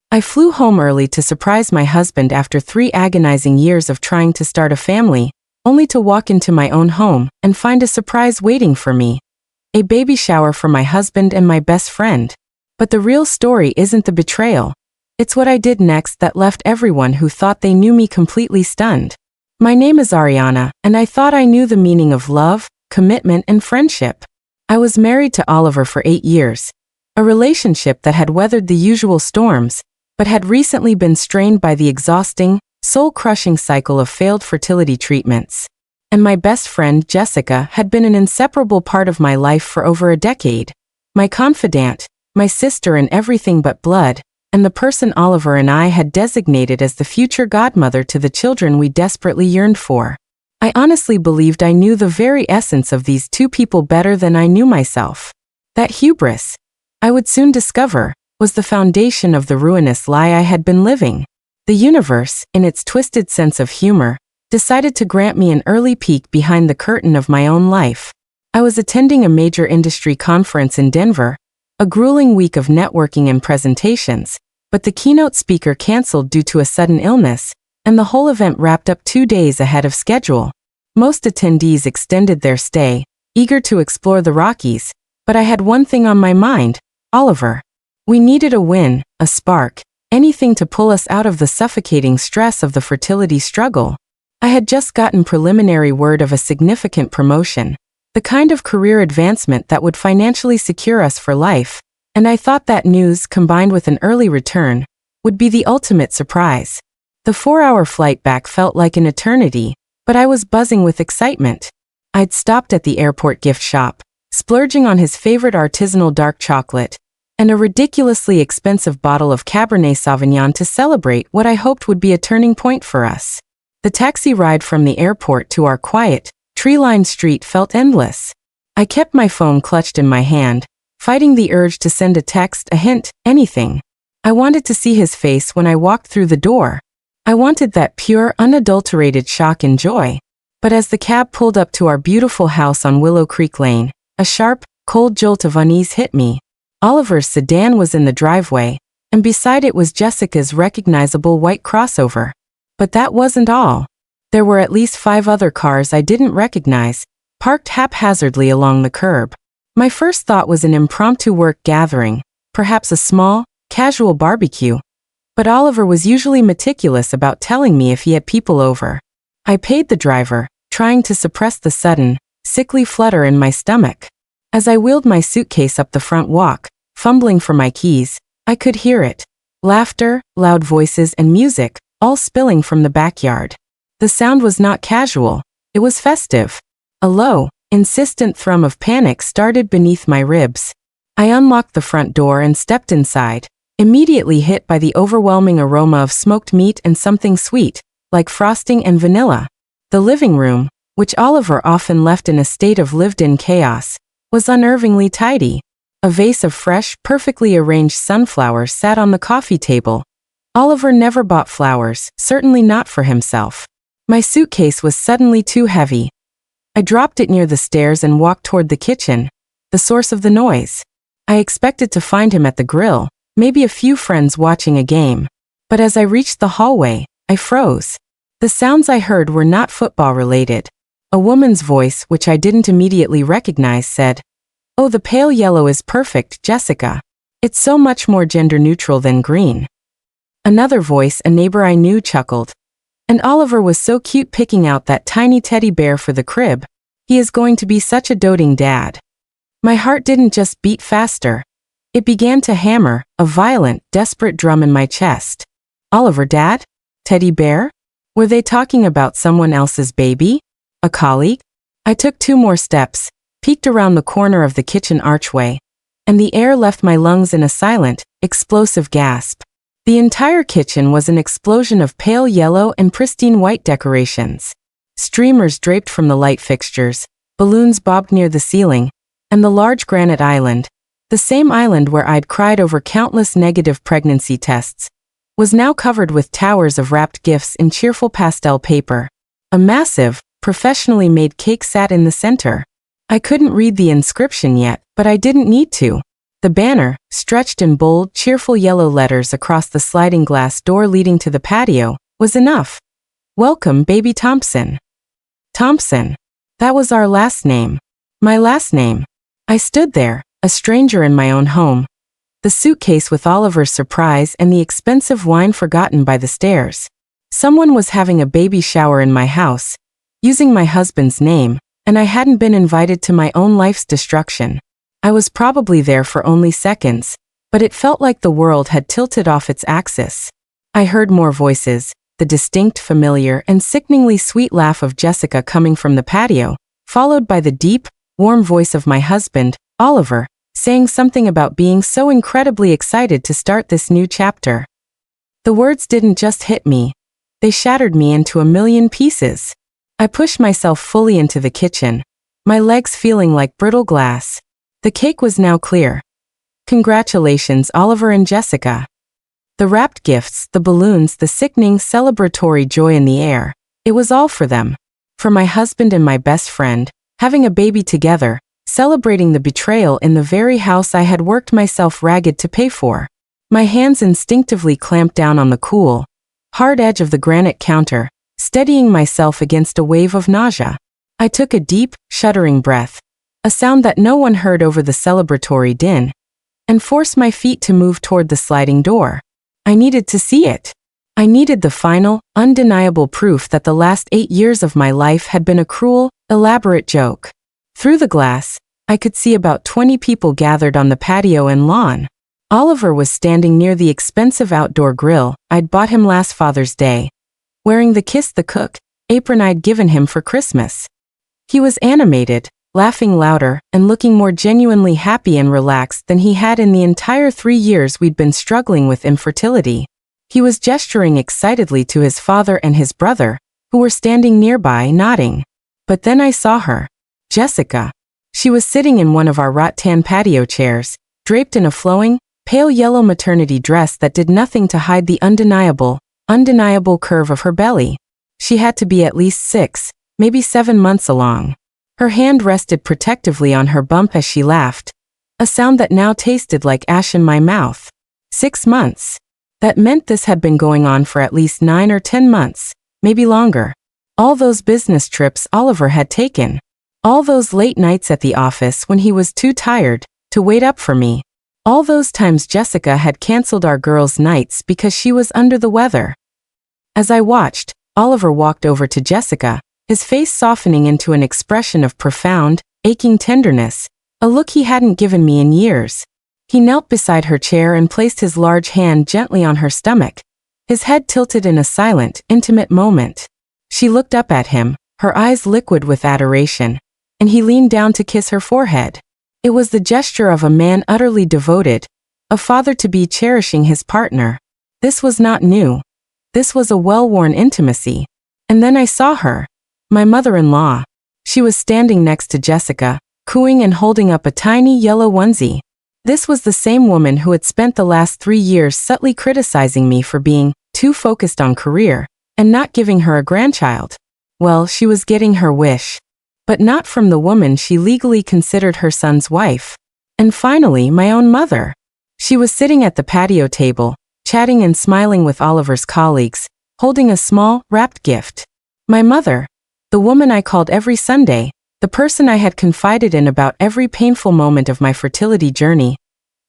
I flew home early to surprise my husband after 3 agonizing years of trying to start a family, only to walk into my own home and find a surprise waiting for me. A baby shower for my husband and my best friend. But the real story isn't the betrayal. It's what I did next that left everyone who thought they knew me completely stunned. My name is Ariana, and I thought I knew the meaning of love, commitment, and friendship. I was married to Oliver for 8 years. A relationship that had weathered the usual storms, but had recently been strained by the exhausting, soul-crushing cycle of failed fertility treatments. And my best friend, Jessica, had been an inseparable part of my life for over a decade. My confidant, my sister in everything but blood, and the person Oliver and I had designated as the future godmother to the children we desperately yearned for. I honestly believed I knew the very essence of these two people better than I knew myself. That hubris, I would soon discover, was the foundation of the ruinous lie I had been living. The universe, in its twisted sense of humor, decided to grant me an early peek behind the curtain of my own life. I was attending a major industry conference in Denver, a grueling week of networking and presentations, but the keynote speaker canceled due to a sudden illness, and the whole event wrapped up 2 days ahead of schedule. Most attendees extended their stay, eager to explore the Rockies, but I had one thing on my mind: Oliver. We needed a win, a spark, anything to pull us out of the suffocating stress of the fertility struggle. I had just gotten preliminary word of a significant promotion, the kind of career advancement that would financially secure us for life, and I thought that news, combined with an early return, would be the ultimate surprise. The 4-hour flight back felt like an eternity, but I was buzzing with excitement. I'd stopped at the airport gift shop, splurging on his favorite artisanal dark chocolate, and a ridiculously expensive bottle of Cabernet Sauvignon to celebrate what I hoped would be a turning point for us. The taxi ride from the airport to our quiet, tree-lined street felt endless. I kept my phone clutched in my hand, fighting the urge to send a text, a hint, anything. I wanted to see his face when I walked through the door. I wanted that pure, unadulterated shock and joy. But as the cab pulled up to our beautiful house on Willow Creek Lane, a sharp, cold jolt of unease hit me. Oliver's sedan was in the driveway, and beside it was Jessica's recognizable white crossover. But that wasn't all. There were at least 5 other cars I didn't recognize, parked haphazardly along the curb. My first thought was an impromptu work gathering, perhaps a small, casual barbecue. But Oliver was usually meticulous about telling me if he had people over. I paid the driver, trying to suppress the sudden, sickly flutter in my stomach. As I wheeled my suitcase up the front walk, fumbling for my keys, I could hear it. Laughter, loud voices, and music, all spilling from the backyard. The sound was not casual, it was festive. A low, insistent thrum of panic started beneath my ribs. I unlocked the front door and stepped inside, immediately hit by the overwhelming aroma of smoked meat and something sweet, like frosting and vanilla. The living room, which Oliver often left in a state of lived-in chaos, was unnervingly tidy. A vase of fresh, perfectly arranged sunflowers sat on the coffee table. Oliver never bought flowers, certainly not for himself. My suitcase was suddenly too heavy. I dropped it near the stairs and walked toward the kitchen, the source of the noise. I expected to find him at the grill, maybe a few friends watching a game. But as I reached the hallway, I froze. The sounds I heard were not football-related. A woman's voice, which I didn't immediately recognize, said, "Oh, the pale yellow is perfect, Jessica. It's so much more gender-neutral than green." Another voice, a neighbor I knew, chuckled. "And Oliver was so cute picking out that tiny teddy bear for the crib. He is going to be such a doting dad." My heart didn't just beat faster. It began to hammer, a violent, desperate drum in my chest. Oliver dad? Teddy bear? Were they talking about someone else's baby? A colleague? I took 2 more steps, peeked around the corner of the kitchen archway, and the air left my lungs in a silent, explosive gasp. The entire kitchen was an explosion of pale yellow and pristine white decorations. Streamers draped from the light fixtures, balloons bobbed near the ceiling, and the large granite island, the same island where I'd cried over countless negative pregnancy tests, was now covered with towers of wrapped gifts in cheerful pastel paper. A massive, professionally made cake sat in the center. I couldn't read the inscription yet, but I didn't need to. The banner, stretched in bold, cheerful yellow letters across the sliding glass door leading to the patio, was enough. Welcome, baby Thompson. Thompson. That was our last name. My last name. I stood there, a stranger in my own home. The suitcase with Oliver's surprise and the expensive wine forgotten by the stairs. Someone was having a baby shower in my house, using my husband's name, and I hadn't been invited to my own life's destruction. I was probably there for only seconds, but it felt like the world had tilted off its axis. I heard more voices, the distinct, familiar, and sickeningly sweet laugh of Jessica coming from the patio, followed by the deep, warm voice of my husband, Oliver, saying something about being so incredibly excited to start this new chapter. The words didn't just hit me. They shattered me into a million pieces. I pushed myself fully into the kitchen, my legs feeling like brittle glass. The cake was now clear. Congratulations, Oliver and Jessica. The wrapped gifts, the balloons, the sickening celebratory joy in the air. It was all for them. For my husband and my best friend, having a baby together, celebrating the betrayal in the very house I had worked myself ragged to pay for. My hands instinctively clamped down on the cool, hard edge of the granite counter, steadying myself against a wave of nausea. I took a deep, shuddering breath, a sound that no one heard over the celebratory din, and forced my feet to move toward the sliding door. I needed to see it. I needed the final, undeniable proof that the last 8 years of my life had been a cruel, elaborate joke. Through the glass, I could see about 20 people gathered on the patio and lawn. Oliver was standing near the expensive outdoor grill I'd bought him last Father's Day, wearing the Kiss the Cook apron I'd given him for Christmas. He was animated, laughing louder, and looking more genuinely happy and relaxed than he had in the entire 3 years we'd been struggling with infertility. He was gesturing excitedly to his father and his brother, who were standing nearby, nodding. But then I saw her. Jessica. She was sitting in one of our rattan patio chairs, draped in a flowing, pale yellow maternity dress that did nothing to hide the undeniable curve of her belly. She had to be at least 6, maybe 7 months along. Her hand rested protectively on her bump as she laughed, a sound that now tasted like ash in my mouth. 6 months. That meant this had been going on for at least 9 or 10 months, maybe longer. All those business trips Oliver had taken. All those late nights at the office when he was too tired to wait up for me. All those times Jessica had canceled our girls' nights because she was under the weather. As I watched, Oliver walked over to Jessica, his face softening into an expression of profound, aching tenderness, a look he hadn't given me in years. He knelt beside her chair and placed his large hand gently on her stomach, his head tilted in a silent, intimate moment. She looked up at him, her eyes liquid with adoration, and he leaned down to kiss her forehead. It was the gesture of a man utterly devoted, a father-to-be cherishing his partner. This was not new. This was a well-worn intimacy. And then I saw her, my mother-in-law. She was standing next to Jessica, cooing and holding up a tiny yellow onesie. This was the same woman who had spent the last 3 years subtly criticizing me for being too focused on career and not giving her a grandchild. Well, she was getting her wish. But not from the woman she legally considered her son's wife. And finally, my own mother. She was sitting at the patio table, chatting and smiling with Oliver's colleagues, holding a small, wrapped gift. My mother, the woman I called every Sunday, the person I had confided in about every painful moment of my fertility journey,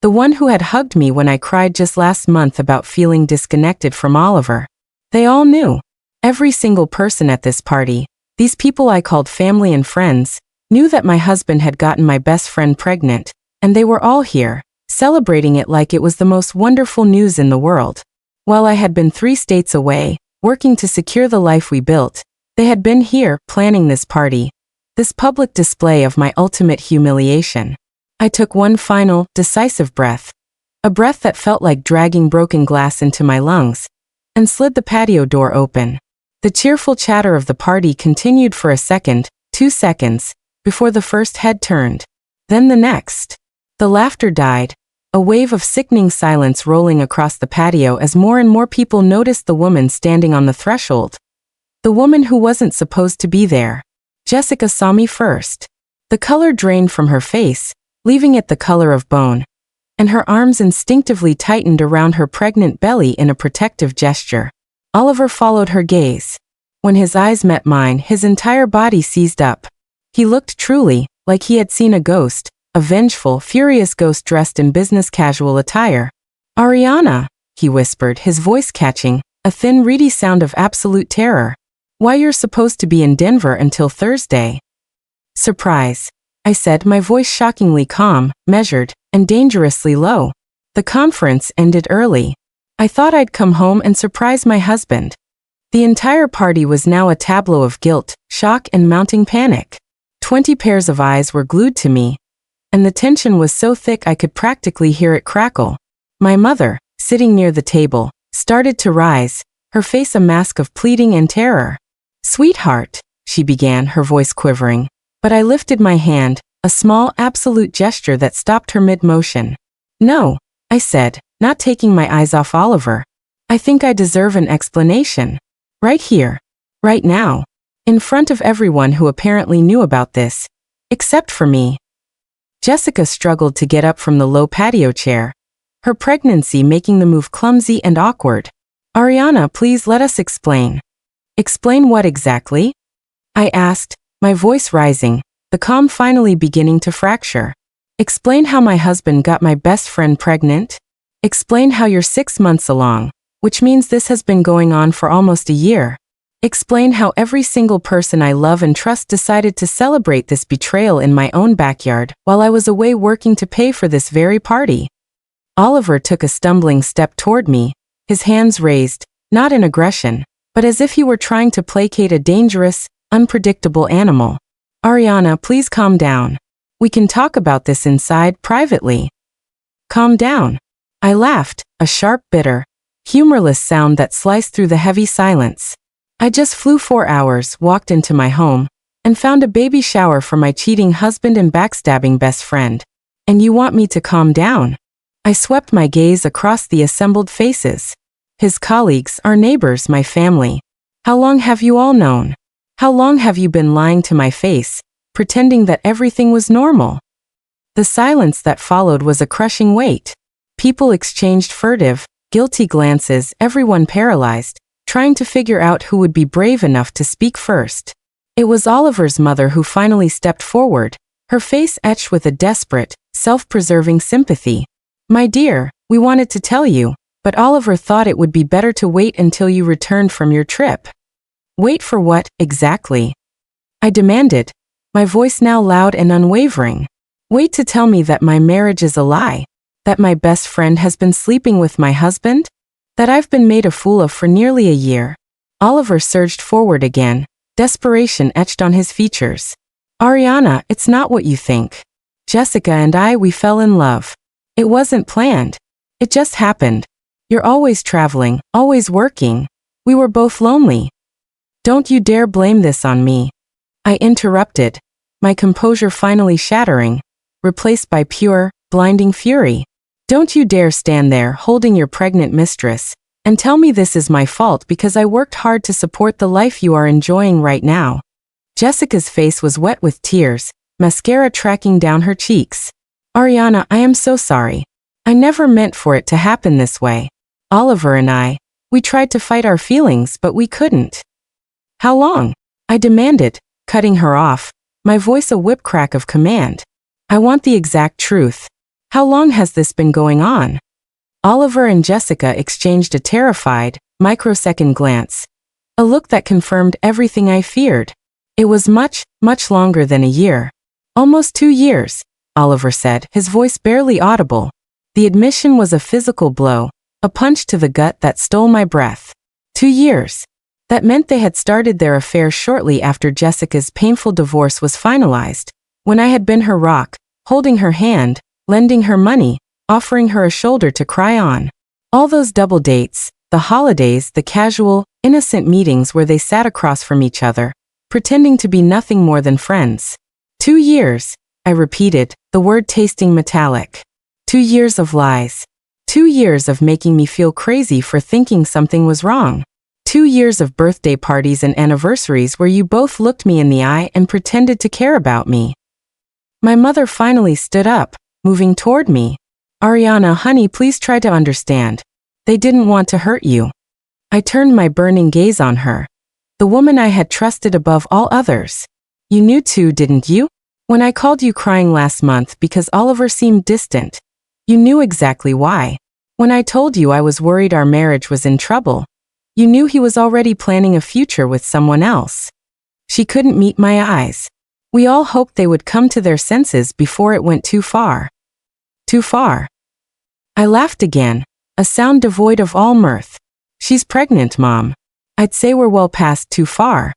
the one who had hugged me when I cried just last month about feeling disconnected from Oliver. They all knew. Every single person at this party, these people I called family and friends, knew that my husband had gotten my best friend pregnant, and they were all here, celebrating it like it was the most wonderful news in the world. While I had been 3 states away, working to secure the life we built, they had been here, planning this party, this public display of my ultimate humiliation. I took one final, decisive breath, a breath that felt like dragging broken glass into my lungs, and slid the patio door open. The cheerful chatter of the party continued for a second, 2 seconds, before the first head turned. Then the next. The laughter died, a wave of sickening silence rolling across the patio as more and more people noticed the woman standing on the threshold. The woman who wasn't supposed to be there. Jessica saw me first. The color drained from her face, leaving it the color of bone. and her arms instinctively tightened around her pregnant belly in a protective gesture. Oliver followed her gaze. When his eyes met mine, his entire body seized up. He looked truly like he had seen a ghost, a vengeful, furious ghost dressed in business casual attire. "Ariana," he whispered, his voice catching, a thin, reedy sound of absolute terror. "Why, you're supposed to be in Denver until Thursday." "Surprise," I said, my voice shockingly calm, measured, and dangerously low. The conference ended early. I thought I'd come home and surprise my husband. The entire party was now a tableau of guilt, shock, and mounting panic. 20 pairs of eyes were glued to me, and the tension was so thick I could practically hear it crackle. My mother, sitting near the table, started to rise, her face a mask of pleading and terror. "Sweetheart," she began, her voice quivering, but I lifted my hand, a small, absolute gesture that stopped her mid-motion. "No," I said, not taking my eyes off Oliver. "I think I deserve an explanation. Right here. Right now. In front of everyone who apparently knew about this. Except for me." Jessica struggled to get up from the low patio chair, her pregnancy making the move clumsy and awkward. "Ariana, please let us explain." "Explain what exactly?" I asked, my voice rising, the calm finally beginning to fracture. "Explain how my husband got my best friend pregnant. Explain how you're 6 months along, which means this has been going on for almost a year. Explain how every single person I love and trust decided to celebrate this betrayal in my own backyard while I was away working to pay for this very party." Oliver took a stumbling step toward me, his hands raised, not in aggression, but as if he were trying to placate a dangerous, unpredictable animal. "Ariana, please calm down. We can talk about this inside, privately." "Calm down." I laughed, a sharp, bitter, humorless sound that sliced through the heavy silence. "I just flew 4 hours, walked into my home, and found a baby shower for my cheating husband and backstabbing best friend. And you want me to calm down?" I swept my gaze across the assembled faces. His colleagues, our neighbors, my family. "How long have you all known? How long have you been lying to my face, pretending that everything was normal?" The silence that followed was a crushing weight. People exchanged furtive, guilty glances, everyone paralyzed, trying to figure out who would be brave enough to speak first. It was Oliver's mother who finally stepped forward, her face etched with a desperate, self-preserving sympathy. "My dear, we wanted to tell you, but Oliver thought it would be better to wait until you returned from your trip." "Wait for what, exactly?" I demanded, my voice now loud and unwavering. "Wait to tell me that my marriage is a lie? That my best friend has been sleeping with my husband? That I've been made a fool of for nearly a year?" Oliver surged forward again, desperation etched on his features. "Ariana, it's not what you think. Jessica and I, we fell in love. It wasn't planned. It just happened. You're always traveling, always working. We were both lonely. Don't you dare blame this on me." I interrupted, my composure finally shattering, replaced by pure, blinding fury. "Don't you dare stand there holding your pregnant mistress and tell me this is my fault because I worked hard to support the life you are enjoying right now." Jessica's face was wet with tears, mascara tracking down her cheeks. "Ariana, I am so sorry. I never meant for it to happen this way. Oliver and I, we tried to fight our feelings but we couldn't." "How long?" I demanded, cutting her off, my voice a whip crack of command. "I want the exact truth. How long has this been going on?" Oliver and Jessica exchanged a terrified, microsecond glance, a look that confirmed everything I feared. "It was much, much longer than a year. Almost 2 years, Oliver said, his voice barely audible. The admission was a physical blow, a punch to the gut that stole my breath. 2 years. That meant they had started their affair shortly after Jessica's painful divorce was finalized, when I had been her rock, holding her hand, lending her money, offering her a shoulder to cry on. All those double dates, the holidays, the casual, innocent meetings where they sat across from each other, pretending to be nothing more than friends. 2 years, I repeated, the word tasting metallic. 2 years of lies. 2 years of making me feel crazy for thinking something was wrong. 2 years of birthday parties and anniversaries where you both looked me in the eye and pretended to care about me. My mother finally stood up, moving toward me. Ariana, honey, please try to understand. They didn't want to hurt you. I turned my burning gaze on her. The woman I had trusted above all others. You knew too, didn't you? When I called you crying last month because Oliver seemed distant, you knew exactly why. When I told you I was worried our marriage was in trouble, you knew he was already planning a future with someone else. She couldn't meet my eyes. We all hoped they would come to their senses before it went too far. Too far. I laughed again, a sound devoid of all mirth. She's pregnant, Mom. I'd say we're well past too far.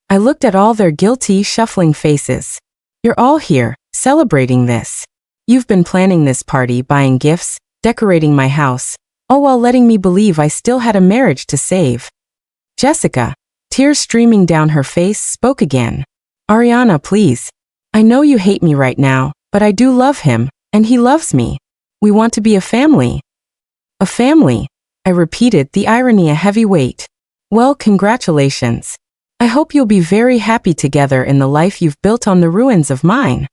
I looked at all their guilty, shuffling faces. You're all here, celebrating this. You've been planning this party, buying gifts, decorating my house, all while letting me believe I still had a marriage to save. Jessica, tears streaming down her face, spoke again. Ariana, please. I know you hate me right now, but I do love him, and he loves me. We want to be a family. A family, I repeated, the irony a heavy weight. Well, congratulations. I hope you'll be very happy together in the life you've built on the ruins of mine.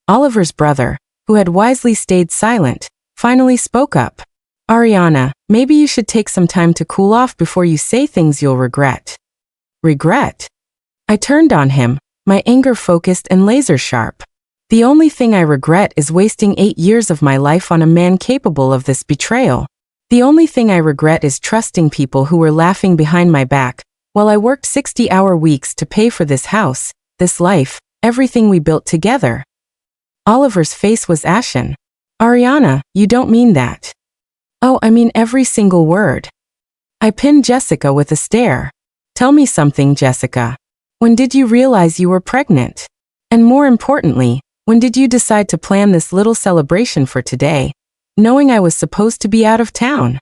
Oliver's brother, who had wisely stayed silent, finally spoke up. Ariana, maybe you should take some time to cool off before you say things you'll regret. Regret? I turned on him, my anger focused and laser sharp. The only thing I regret is wasting 8 years of my life on a man capable of this betrayal. The only thing I regret is trusting people who were laughing behind my back, while I worked 60-hour weeks to pay for this house, this life, everything we built together. Oliver's face was ashen. Ariana, you don't mean that. Oh, I mean every single word. I pinned Jessica with a stare. Tell me something, Jessica. When did you realize you were pregnant? And more importantly, when did you decide to plan this little celebration for today, knowing I was supposed to be out of town?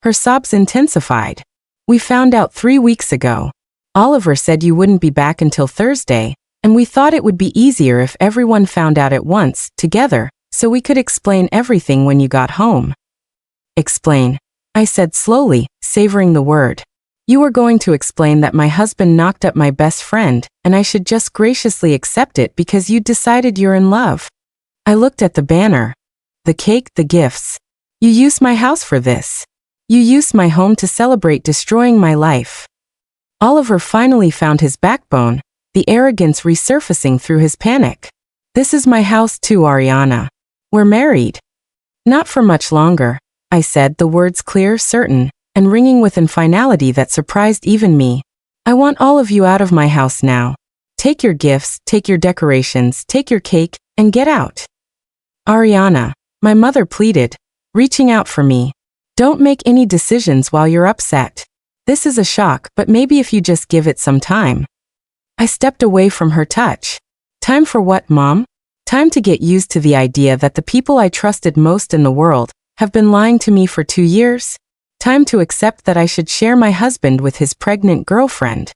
Her sobs intensified. We found out 3 weeks ago. Oliver said you wouldn't be back until Thursday, and we thought it would be easier if everyone found out at once, together, so we could explain everything when you got home. Explain, I said slowly, savoring the word. You were going to explain that my husband knocked up my best friend, and I should just graciously accept it because you decided you're in love. I looked at the banner. The cake, the gifts. You used my house for this. You used my home to celebrate destroying my life. Oliver finally found his backbone, the arrogance resurfacing through his panic. This is my house too, Ariana. We're married. Not for much longer, I said, the words clear, certain, and ringing with a finality that surprised even me. I want all of you out of my house now. Take your gifts, take your decorations, take your cake, and get out. Ariana, my mother pleaded, reaching out for me. Don't make any decisions while you're upset. This is a shock, but maybe if you just give it some time. I stepped away from her touch. Time for what, Mom? Time to get used to the idea that the people I trusted most in the world have been lying to me for 2 years? Time to accept that I should share my husband with his pregnant girlfriend.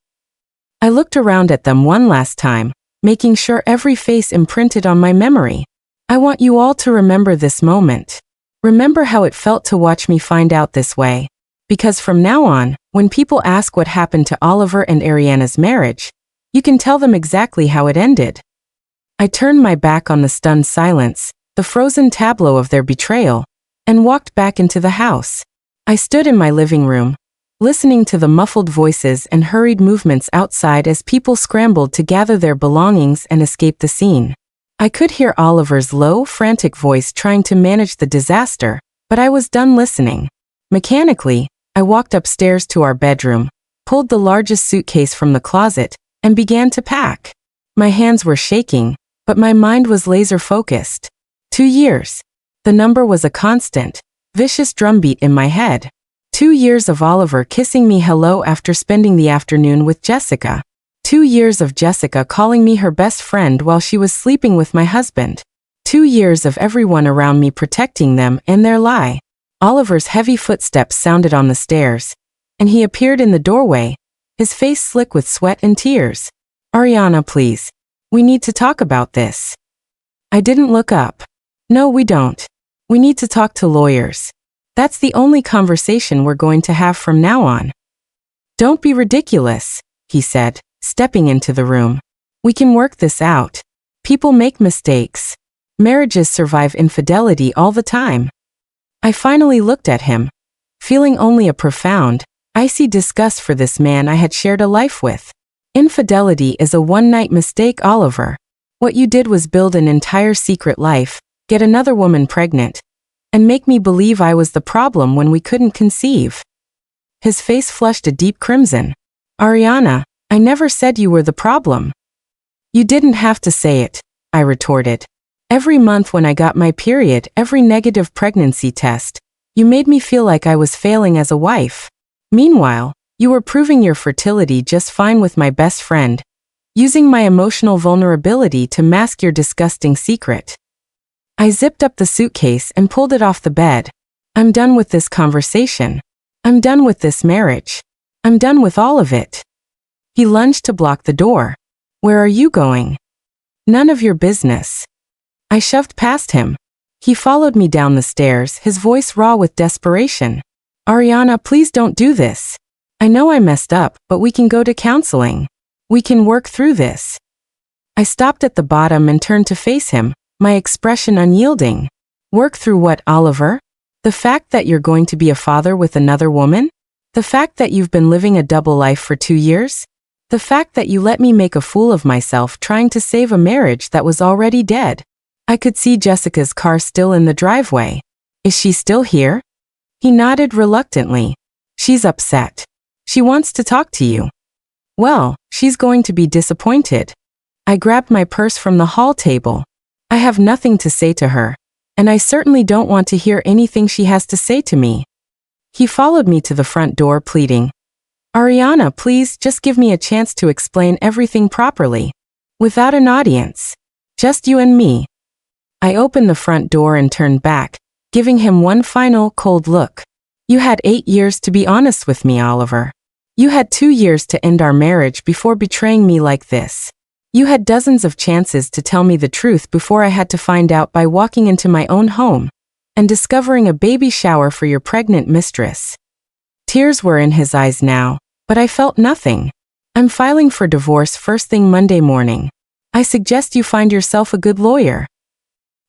I looked around at them one last time, making sure every face imprinted on my memory. I want you all to remember this moment. Remember how it felt to watch me find out this way. Because from now on, when people ask what happened to Oliver and Ariana's marriage, you can tell them exactly how it ended. I turned my back on the stunned silence, the frozen tableau of their betrayal, and walked back into the house. I stood in my living room, listening to the muffled voices and hurried movements outside as people scrambled to gather their belongings and escape the scene. I could hear Oliver's low, frantic voice trying to manage the disaster, but I was done listening. Mechanically, I walked upstairs to our bedroom, pulled the largest suitcase from the closet, and began to pack. My hands were shaking, but my mind was laser-focused. 2 years. The number was a constant, vicious drumbeat in my head. 2 years of Oliver kissing me hello after spending the afternoon with Jessica. 2 years of Jessica calling me her best friend while she was sleeping with my husband. 2 years of everyone around me protecting them and their lie. Oliver's heavy footsteps sounded on the stairs, and he appeared in the doorway, his face slick with sweat and tears. Ariana, please. We need to talk about this. I didn't look up. No, we don't. We need to talk to lawyers. That's the only conversation we're going to have from now on. Don't be ridiculous, he said, stepping into the room. We can work this out. People make mistakes. Marriages survive infidelity all the time. I finally looked at him, feeling only a profound, icy disgust for this man I had shared a life with. Infidelity is a one-night mistake, Oliver. What you did was build an entire secret life, get another woman pregnant, and make me believe I was the problem when we couldn't conceive. His face flushed a deep crimson. Ariana, I never said you were the problem. You didn't have to say it, I retorted. Every month when I got my period, every negative pregnancy test, you made me feel like I was failing as a wife. Meanwhile, you were proving your fertility just fine with my best friend, using my emotional vulnerability to mask your disgusting secret. I zipped up the suitcase and pulled it off the bed. I'm done with this conversation. I'm done with this marriage. I'm done with all of it. He lunged to block the door. Where are you going? None of your business. I shoved past him. He followed me down the stairs, his voice raw with desperation. Ariana, please don't do this. I know I messed up, but we can go to counseling. We can work through this. I stopped at the bottom and turned to face him, my expression unyielding. Work through what, Oliver? The fact that you're going to be a father with another woman? The fact that you've been living a double life for 2 years? The fact that you let me make a fool of myself trying to save a marriage that was already dead? I could see Jessica's car still in the driveway. Is she still here? He nodded reluctantly. She's upset. She wants to talk to you. Well, she's going to be disappointed. I grabbed my purse from the hall table. I have nothing to say to her, and I certainly don't want to hear anything she has to say to me. He followed me to the front door, pleading, Ariana, please just give me a chance to explain everything properly. Without an audience. Just you and me. I opened the front door and turned back, giving him one final, cold look. You had 8 years to be honest with me, Oliver. You had 2 years to end our marriage before betraying me like this. You had dozens of chances to tell me the truth before I had to find out by walking into my own home and discovering a baby shower for your pregnant mistress. Tears were in his eyes now, but I felt nothing. I'm filing for divorce first thing Monday morning. I suggest you find yourself a good lawyer.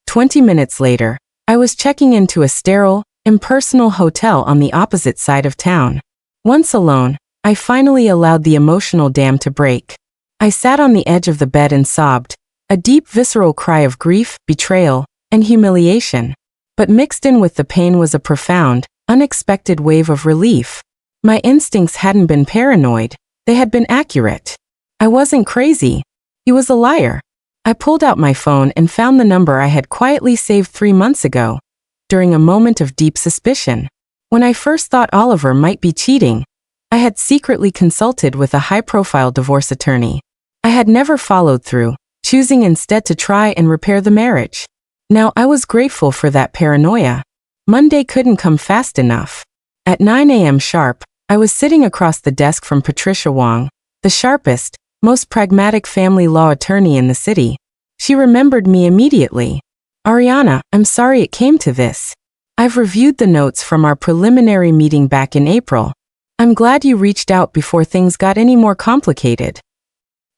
20 minutes later, I was checking into a sterile, impersonal hotel on the opposite side of town. Once alone, I finally allowed the emotional dam to break. I sat on the edge of the bed and sobbed, a deep visceral cry of grief, betrayal, and humiliation. But mixed in with the pain was a profound, unexpected wave of relief. My instincts hadn't been paranoid, they had been accurate. I wasn't crazy. He was a liar. I pulled out my phone and found the number I had quietly saved 3 months ago, during a moment of deep suspicion. When I first thought Oliver might be cheating, I had secretly consulted with a high-profile divorce attorney. I had never followed through, choosing instead to try and repair the marriage. Now I was grateful for that paranoia. Monday couldn't come fast enough. At 9 a.m. sharp, I was sitting across the desk from Patricia Wong, the sharpest, most pragmatic family law attorney in the city. She remembered me immediately. Ariana, I'm sorry it came to this. I've reviewed the notes from our preliminary meeting back in April. I'm glad you reached out before things got any more complicated.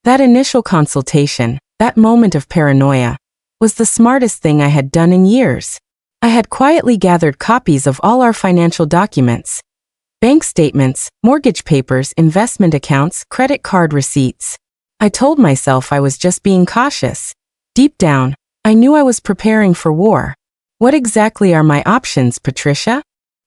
That initial consultation, that moment of paranoia, was the smartest thing I had done in years. I had quietly gathered copies of all our financial documents. Bank statements, mortgage papers, investment accounts, credit card receipts. I told myself I was just being cautious. Deep down, I knew I was preparing for war. What exactly are my options, Patricia?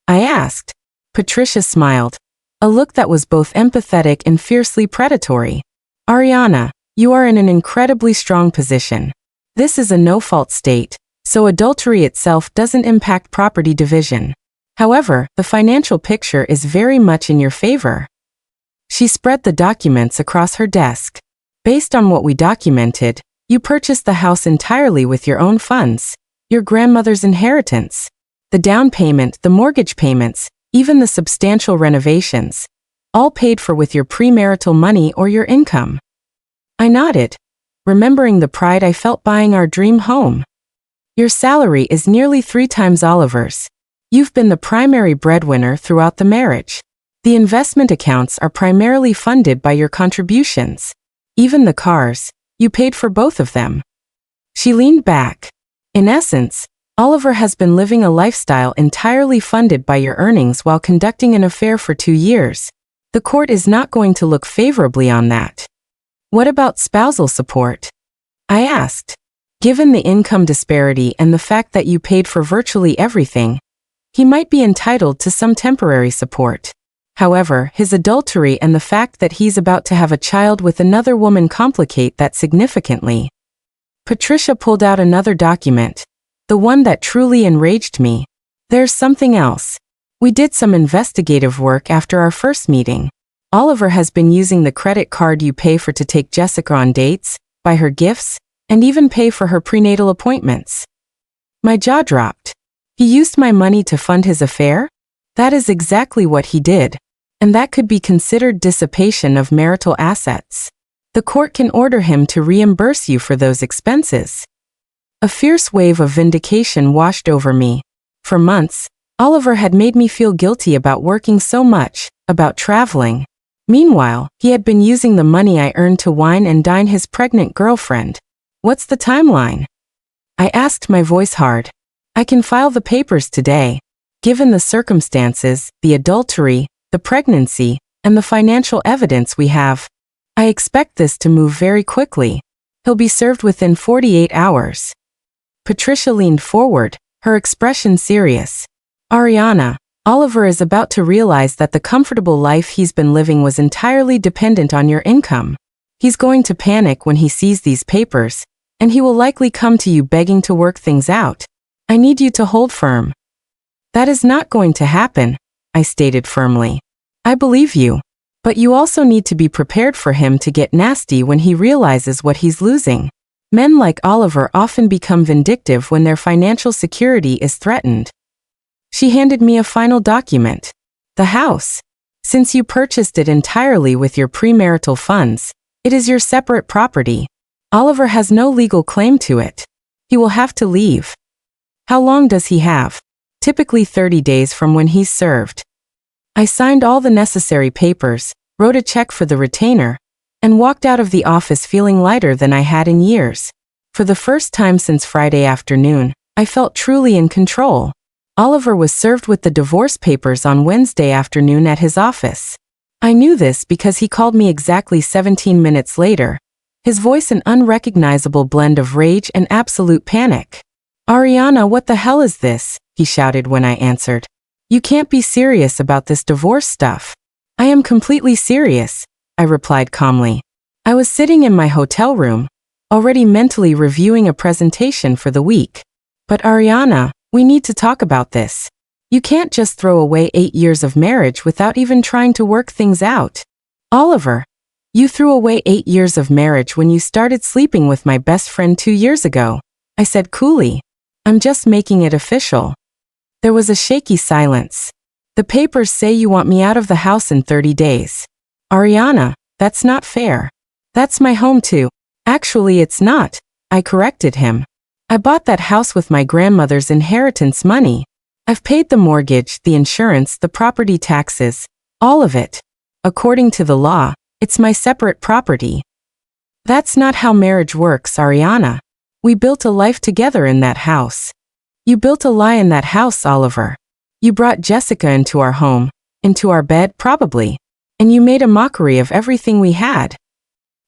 I asked. Patricia smiled, a look that was both empathetic and fiercely predatory. Ariana, you are in an incredibly strong position. This is a no-fault state, so adultery itself doesn't impact property division. However, the financial picture is very much in your favor. She spread the documents across her desk. Based on what we documented, you purchased the house entirely with your own funds, your grandmother's inheritance. The down payment, the mortgage payments, even the substantial renovations, all paid for with your premarital money or your income. I nodded, remembering the pride I felt buying our dream home. Your salary is nearly 3 times Oliver's. You've been the primary breadwinner throughout the marriage. The investment accounts are primarily funded by your contributions. Even the cars, you paid for both of them. She leaned back. In essence, Oliver has been living a lifestyle entirely funded by your earnings while conducting an affair for 2 years. The court is not going to look favorably on that. What about spousal support? I asked. Given the income disparity and the fact that you paid for virtually everything, he might be entitled to some temporary support. However, his adultery and the fact that he's about to have a child with another woman complicate that significantly. Patricia pulled out another document, the one that truly enraged me. There's something else. We did some investigative work after our first meeting. Oliver has been using the credit card you pay for to take Jessica on dates, buy her gifts, and even pay for her prenatal appointments. My jaw dropped. He used my money to fund his affair? That is exactly what he did. And that could be considered dissipation of marital assets. The court can order him to reimburse you for those expenses. A fierce wave of vindication washed over me. For months, Oliver had made me feel guilty about working so much, about traveling. Meanwhile, he had been using the money I earned to wine and dine his pregnant girlfriend. What's the timeline? I asked, my voice hard. I can file the papers today. Given the circumstances, the adultery, the pregnancy, and the financial evidence we have, I expect this to move very quickly. He'll be served within 48 hours. Patricia leaned forward, her expression serious. Ariana, Oliver is about to realize that the comfortable life he's been living was entirely dependent on your income. He's going to panic when he sees these papers, and he will likely come to you begging to work things out. I need you to hold firm. That is not going to happen, I stated firmly. I believe you. But you also need to be prepared for him to get nasty when he realizes what he's losing. Men like Oliver often become vindictive when their financial security is threatened. She handed me a final document. The house. Since you purchased it entirely with your premarital funds, it is your separate property. Oliver has no legal claim to it. He will have to leave. How long does he have? Typically 30 days from when he's served. I signed all the necessary papers, wrote a check for the retainer, and walked out of the office feeling lighter than I had in years. For the first time since Friday afternoon, I felt truly in control. Oliver was served with the divorce papers on Wednesday afternoon at his office. I knew this because he called me exactly 17 minutes later, his voice an unrecognizable blend of rage and absolute panic. Ariana, what the hell is this? He shouted when I answered. You can't be serious about this divorce stuff. I am completely serious, I replied calmly. I was sitting in my hotel room, already mentally reviewing a presentation for the week. But Ariana, we need to talk about this. You can't just throw away 8 years of marriage without even trying to work things out. Oliver, you threw away 8 years of marriage when you started sleeping with my best friend 2 years ago, I said coolly. I'm just making it official. There was a shaky silence. The papers say you want me out of the house in 30 days. Ariana, that's not fair. That's my home too. Actually, it's not, I corrected him. I bought that house with my grandmother's inheritance money. I've paid the mortgage, the insurance, the property taxes, all of it. According to the law, it's my separate property. That's not how marriage works, Ariana. We built a life together in that house. You built a lie in that house, Oliver. You brought Jessica into our home, into our bed, probably. And you made a mockery of everything we had.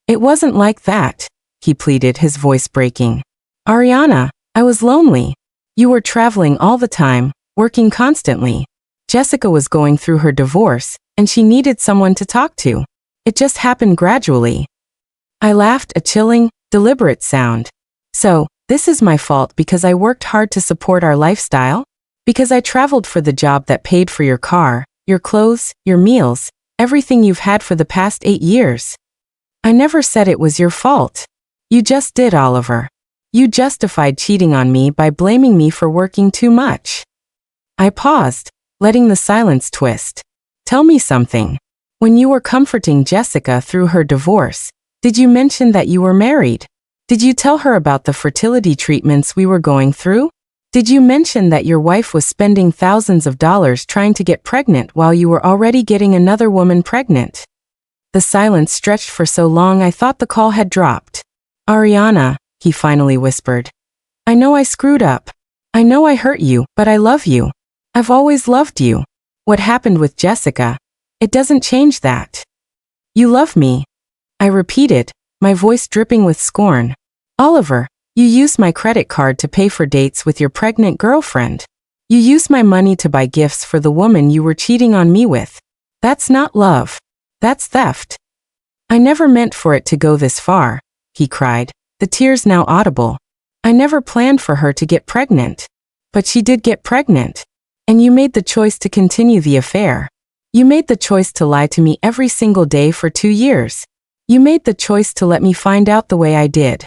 It wasn't like that, he pleaded, his voice breaking. Ariana, I was lonely. You were traveling all the time, working constantly. Jessica was going through her divorce, and she needed someone to talk to. It just happened gradually. I laughed, a chilling, deliberate sound. So, this is my fault because I worked hard to support our lifestyle? Because I traveled for the job that paid for your car, your clothes, your meals, everything you've had for the past 8 years. I never said it was your fault. You just did, Oliver. You justified cheating on me by blaming me for working too much. I paused, letting the silence twist. Tell me something. When you were comforting Jessica through her divorce, did you mention that you were married? Did you tell her about the fertility treatments we were going through? Did you mention that your wife was spending thousands of dollars trying to get pregnant while you were already getting another woman pregnant? The silence stretched for so long I thought the call had dropped. Ariana, he finally whispered. I know I screwed up. I know I hurt you, but I love you. I've always loved you. What happened with Jessica? It doesn't change that. You love me. I repeated, my voice dripping with scorn. Oliver, you used my credit card to pay for dates with your pregnant girlfriend. You used my money to buy gifts for the woman you were cheating on me with. That's not love. That's theft. I never meant for it to go this far, he cried, the tears now audible. I never planned for her to get pregnant. But she did get pregnant. And you made the choice to continue the affair. You made the choice to lie to me every single day for 2 years. You made the choice to let me find out the way I did.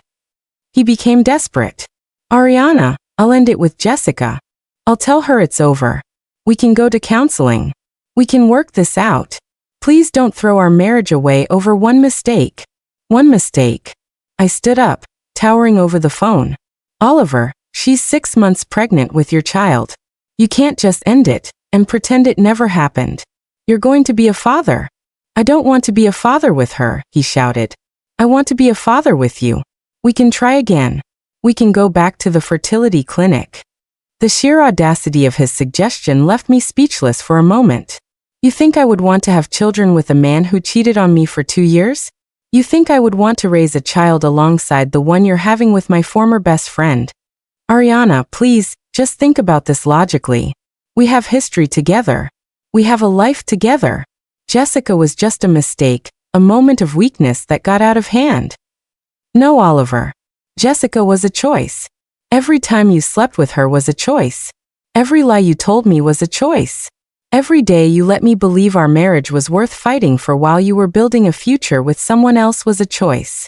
He became desperate. Ariana, I'll end it with Jessica. I'll tell her it's over. We can go to counseling. We can work this out. Please don't throw our marriage away over one mistake. One mistake. I stood up, towering over the phone. Oliver, she's 6 months pregnant with your child. You can't just end it and pretend it never happened. You're going to be a father. I don't want to be a father with her, he shouted. I want to be a father with you. We can try again. We can go back to the fertility clinic. The sheer audacity of his suggestion left me speechless for a moment. You think I would want to have children with a man who cheated on me for 2 years? You think I would want to raise a child alongside the one you're having with my former best friend? Ariana, please, just think about this logically. We have history together. We have a life together. Jessica was just a mistake, a moment of weakness that got out of hand. No, Oliver. Jessica was a choice. Every time you slept with her was a choice. Every lie you told me was a choice. Every day you let me believe our marriage was worth fighting for while you were building a future with someone else was a choice.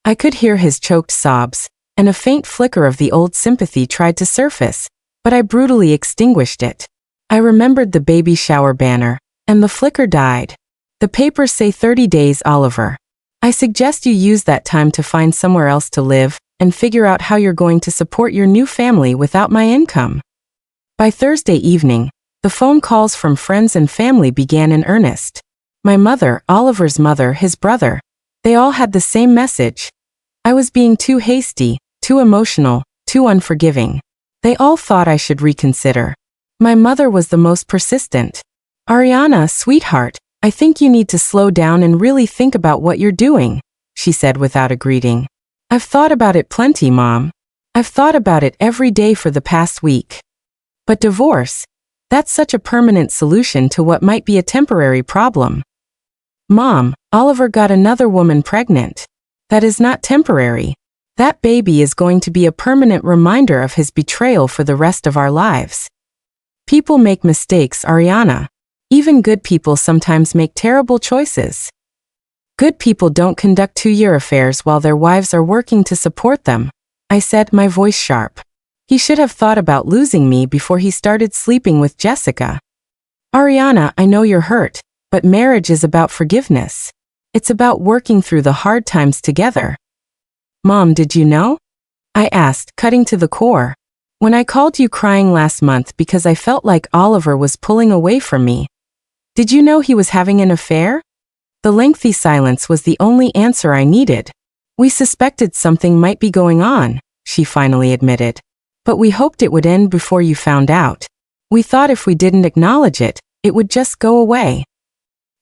I could hear his choked sobs, and a faint flicker of the old sympathy tried to surface, but I brutally extinguished it. I remembered the baby shower banner, and the flicker died. The papers say 30 days, Oliver. I suggest you use that time to find somewhere else to live and figure out how you're going to support your new family without my income. By Thursday evening, the phone calls from friends and family began in earnest. My mother, Oliver's mother, his brother, they all had the same message. I was being too hasty, too emotional, too unforgiving. They all thought I should reconsider. My mother was the most persistent. Ariana, sweetheart, I think you need to slow down and really think about what you're doing, she said without a greeting. I've thought about it plenty, Mom. I've thought about it every day for the past week. But divorce, that's such a permanent solution to what might be a temporary problem. Mom, Oliver got another woman pregnant. That is not temporary. That baby is going to be a permanent reminder of his betrayal for the rest of our lives. People make mistakes, Ariana. Even good people sometimes make terrible choices. Good people don't conduct 2-year affairs while their wives are working to support them, I said, my voice sharp. He should have thought about losing me before he started sleeping with Jessica. Ariana, I know you're hurt, but marriage is about forgiveness. It's about working through the hard times together. Mom, did you know? I asked, cutting to the core. When I called you crying last month because I felt like Oliver was pulling away from me. Did you know he was having an affair? The lengthy silence was the only answer I needed. We suspected something might be going on, she finally admitted. But we hoped it would end before you found out. We thought if we didn't acknowledge it, it would just go away.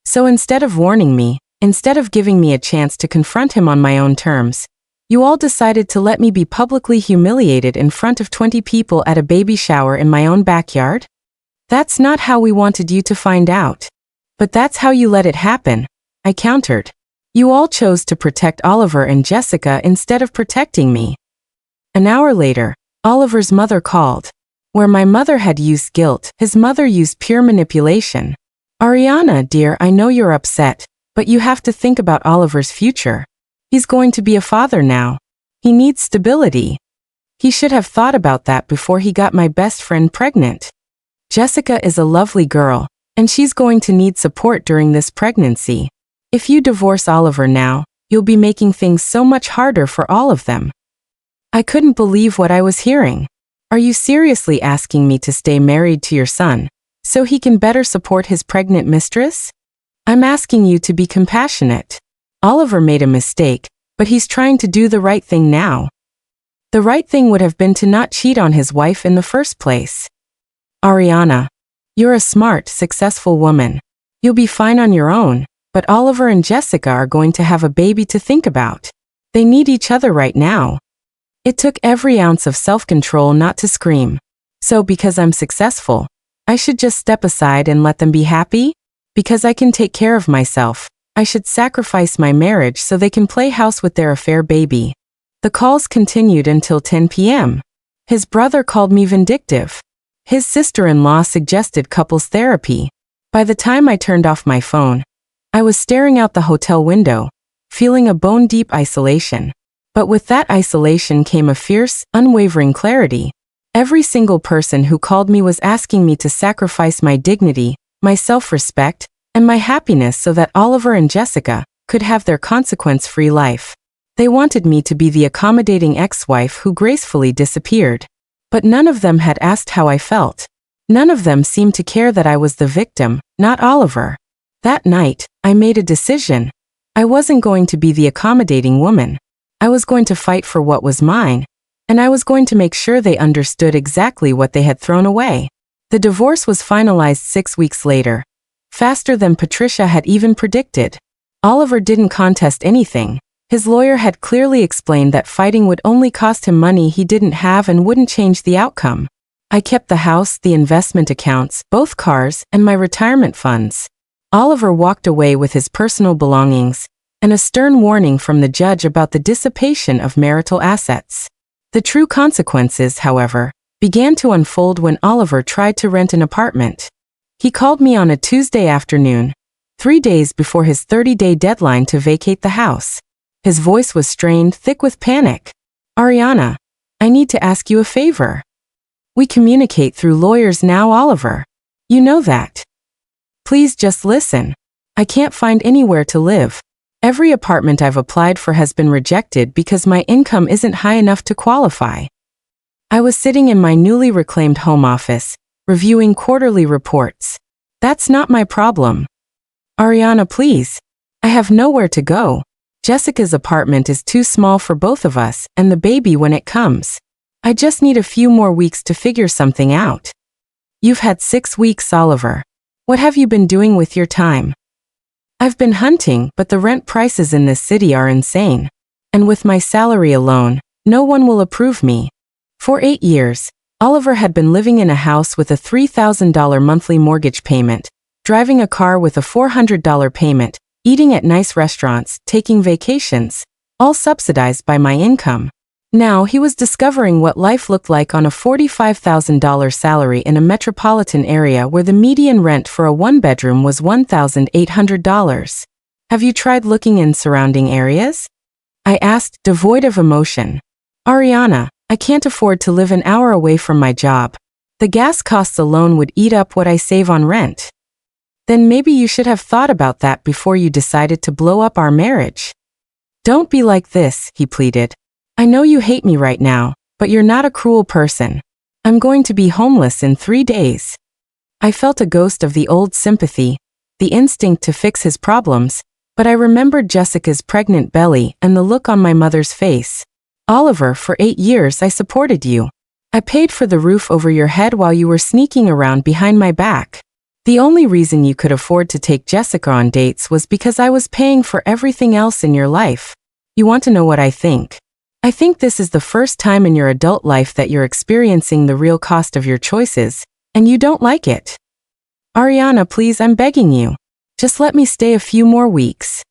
So instead of warning me, instead of giving me a chance to confront him on my own terms, you all decided to let me be publicly humiliated in front of 20 people at a baby shower in my own backyard? That's not how we wanted you to find out. But that's how you let it happen, I countered. You all chose to protect Oliver and Jessica instead of protecting me. An hour later, Oliver's mother called. Where my mother had used guilt, his mother used pure manipulation. Ariana, dear, I know you're upset, but you have to think about Oliver's future. He's going to be a father now. He needs stability. He should have thought about that before he got my best friend pregnant. Jessica is a lovely girl, and she's going to need support during this pregnancy. If you divorce Oliver now, you'll be making things so much harder for all of them. I couldn't believe what I was hearing. Are you seriously asking me to stay married to your son, so he can better support his pregnant mistress? I'm asking you to be compassionate. Oliver made a mistake, but he's trying to do the right thing now. The right thing would have been to not cheat on his wife in the first place. Ariana, you're a smart, successful woman. You'll be fine on your own, but Oliver and Jessica are going to have a baby to think about. They need each other right now. It took every ounce of self-control not to scream. So because I'm successful, I should just step aside and let them be happy? Because I can take care of myself, I should sacrifice my marriage so they can play house with their affair baby. The calls continued until 10 p.m. His brother called me vindictive. His sister-in-law suggested couples therapy. By the time I turned off my phone, I was staring out the hotel window, feeling a bone-deep isolation. But with that isolation came a fierce, unwavering clarity. Every single person who called me was asking me to sacrifice my dignity, my self-respect, and my happiness so that Oliver and Jessica could have their consequence-free life. They wanted me to be the accommodating ex-wife who gracefully disappeared. But none of them had asked how I felt. None of them seemed to care that I was the victim, not Oliver. That night, I made a decision. I wasn't going to be the accommodating woman. I was going to fight for what was mine, and I was going to make sure they understood exactly what they had thrown away. The divorce was finalized 6 weeks later, faster than Patricia had even predicted. Oliver didn't contest anything. His lawyer had clearly explained that fighting would only cost him money he didn't have and wouldn't change the outcome. I kept the house, the investment accounts, both cars, and my retirement funds. Oliver walked away with his personal belongings and a stern warning from the judge about the dissipation of marital assets. The true consequences, however, began to unfold when Oliver tried to rent an apartment. He called me on a Tuesday afternoon, 3 days before his 30-day deadline to vacate the house. His voice was strained, thick with panic. Ariana, I need to ask you a favor. We communicate through lawyers now, Oliver. You know that. Please just listen. I can't find anywhere to live. Every apartment I've applied for has been rejected because my income isn't high enough to qualify. I was sitting in my newly reclaimed home office, reviewing quarterly reports. That's not my problem. Ariana, please. I have nowhere to go. Jessica's apartment is too small for both of us and the baby when it comes. I just need a few more weeks to figure something out. You've had 6 weeks, Oliver. What have you been doing with your time? I've been hunting, but the rent prices in this city are insane. And with my salary alone, no one will approve me. For 8 years, Oliver had been living in a house with a $3,000 monthly mortgage payment, driving a car with a $400 payment, eating at nice restaurants, taking vacations, all subsidized by my income. Now he was discovering what life looked like on a $45,000 salary in a metropolitan area where the median rent for a one-bedroom was $1,800. Have you tried looking in surrounding areas? I asked, devoid of emotion. Ariana, I can't afford to live an hour away from my job. The gas costs alone would eat up what I save on rent. Then maybe you should have thought about that before you decided to blow up our marriage. Don't be like this, he pleaded. I know you hate me right now, but you're not a cruel person. I'm going to be homeless in 3 days. I felt a ghost of the old sympathy, the instinct to fix his problems, but I remembered Jessica's pregnant belly and the look on my mother's face. Oliver, for 8 years I supported you. I paid for the roof over your head while you were sneaking around behind my back. The only reason you could afford to take Jessica on dates was because I was paying for everything else in your life. You want to know what I think? I think this is the first time in your adult life that you're experiencing the real cost of your choices, and you don't like it. Ariana, please, I'm begging you. Just let me stay a few more weeks.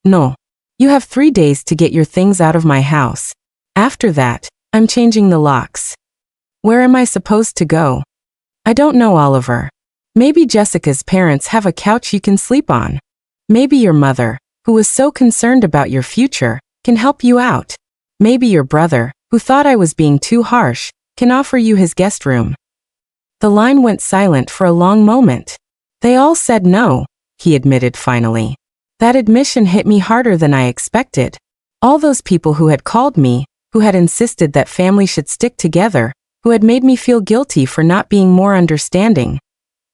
No. You have 3 days to get your things out of my house. After that, I'm changing the locks. Where am I supposed to go? I don't know, Oliver. Maybe Jessica's parents have a couch you can sleep on. Maybe your mother, who was so concerned about your future, can help you out. Maybe your brother, who thought I was being too harsh, can offer you his guest room. The line went silent for a long moment. They all said no, he admitted finally. That admission hit me harder than I expected. All those people who had called me, who had insisted that family should stick together, who had made me feel guilty for not being more understanding.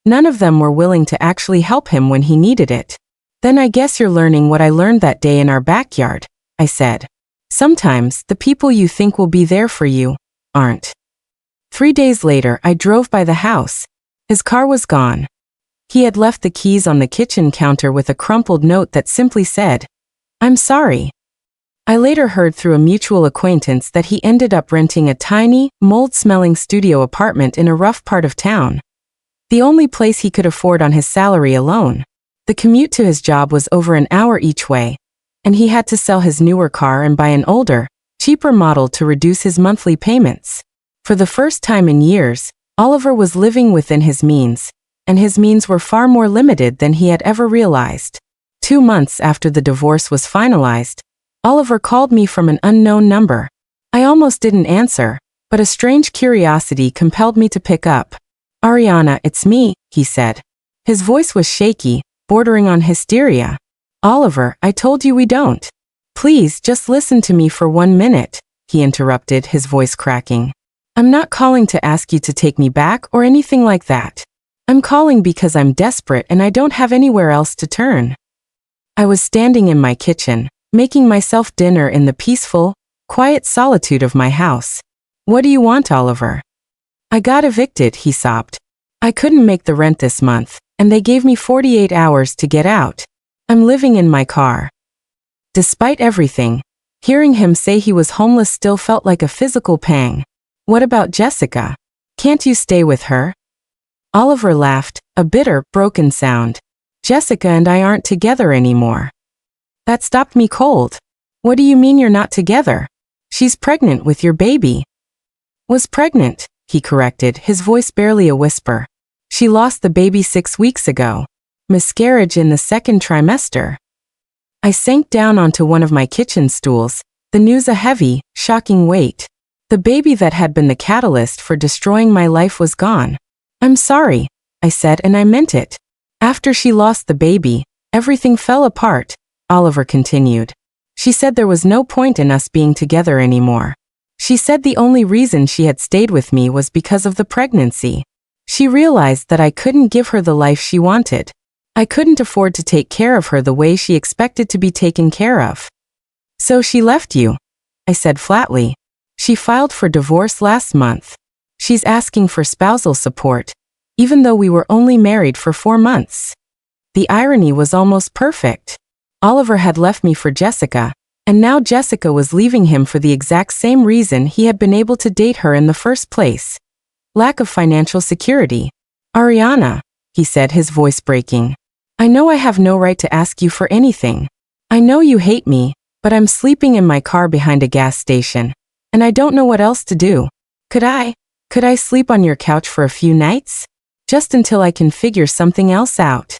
None of them were willing to actually help him when he needed it. Then I guess you're learning what I learned that day in our backyard, I said. Sometimes, the people you think will be there for you, aren't. 3 days later, I drove by the house. His car was gone. He had left the keys on the kitchen counter with a crumpled note that simply said, "I'm sorry." I later heard through a mutual acquaintance that he ended up renting a tiny, mold-smelling studio apartment in a rough part of town. The only place he could afford on his salary alone. The commute to his job was over an hour each way, and he had to sell his newer car and buy an older, cheaper model to reduce his monthly payments. For the first time in years, Oliver was living within his means, and his means were far more limited than he had ever realized. 2 months after the divorce was finalized, Oliver called me from an unknown number. I almost didn't answer, but a strange curiosity compelled me to pick up. "Ariana, it's me," he said. His voice was shaky, bordering on hysteria. "Oliver, I told you we don't." "Please, just listen to me for 1 minute," he interrupted, his voice cracking. "I'm not calling to ask you to take me back or anything like that. I'm calling because I'm desperate and I don't have anywhere else to turn." I was standing in my kitchen, making myself dinner in the peaceful, quiet solitude of my house. "What do you want, Oliver?" "I got evicted," he sobbed. "I couldn't make the rent this month, and they gave me 48 hours to get out. I'm living in my car." Despite everything, hearing him say he was homeless still felt like a physical pang. "What about Jessica? Can't you stay with her?" Oliver laughed, a bitter, broken sound. "Jessica and I aren't together anymore." That stopped me cold. "What do you mean you're not together? She's pregnant with your baby." "Was pregnant," he corrected, his voice barely a whisper. "She lost the baby 6 weeks ago. Miscarriage in the 2nd trimester." I sank down onto one of my kitchen stools, the news a heavy, shocking weight. The baby that had been the catalyst for destroying my life was gone. "I'm sorry," I said, and I meant it. "After she lost the baby, everything fell apart," Oliver continued. "She said there was no point in us being together anymore. She said the only reason she had stayed with me was because of the pregnancy. She realized that I couldn't give her the life she wanted. I couldn't afford to take care of her the way she expected to be taken care of. So she left you," I said flatly. "She filed for divorce last month. She's asking for spousal support, even though we were only married for 4 months." The irony was almost perfect. Oliver had left me for Jessica, and now Jessica was leaving him for the exact same reason he had been able to date her in the first place. Lack of financial security. "Ariana," he said, his voice breaking. "I know I have no right to ask you for anything. I know you hate me, but I'm sleeping in my car behind a gas station, and I don't know what else to do. Could I sleep on your couch for a few nights? Just until I can figure something else out."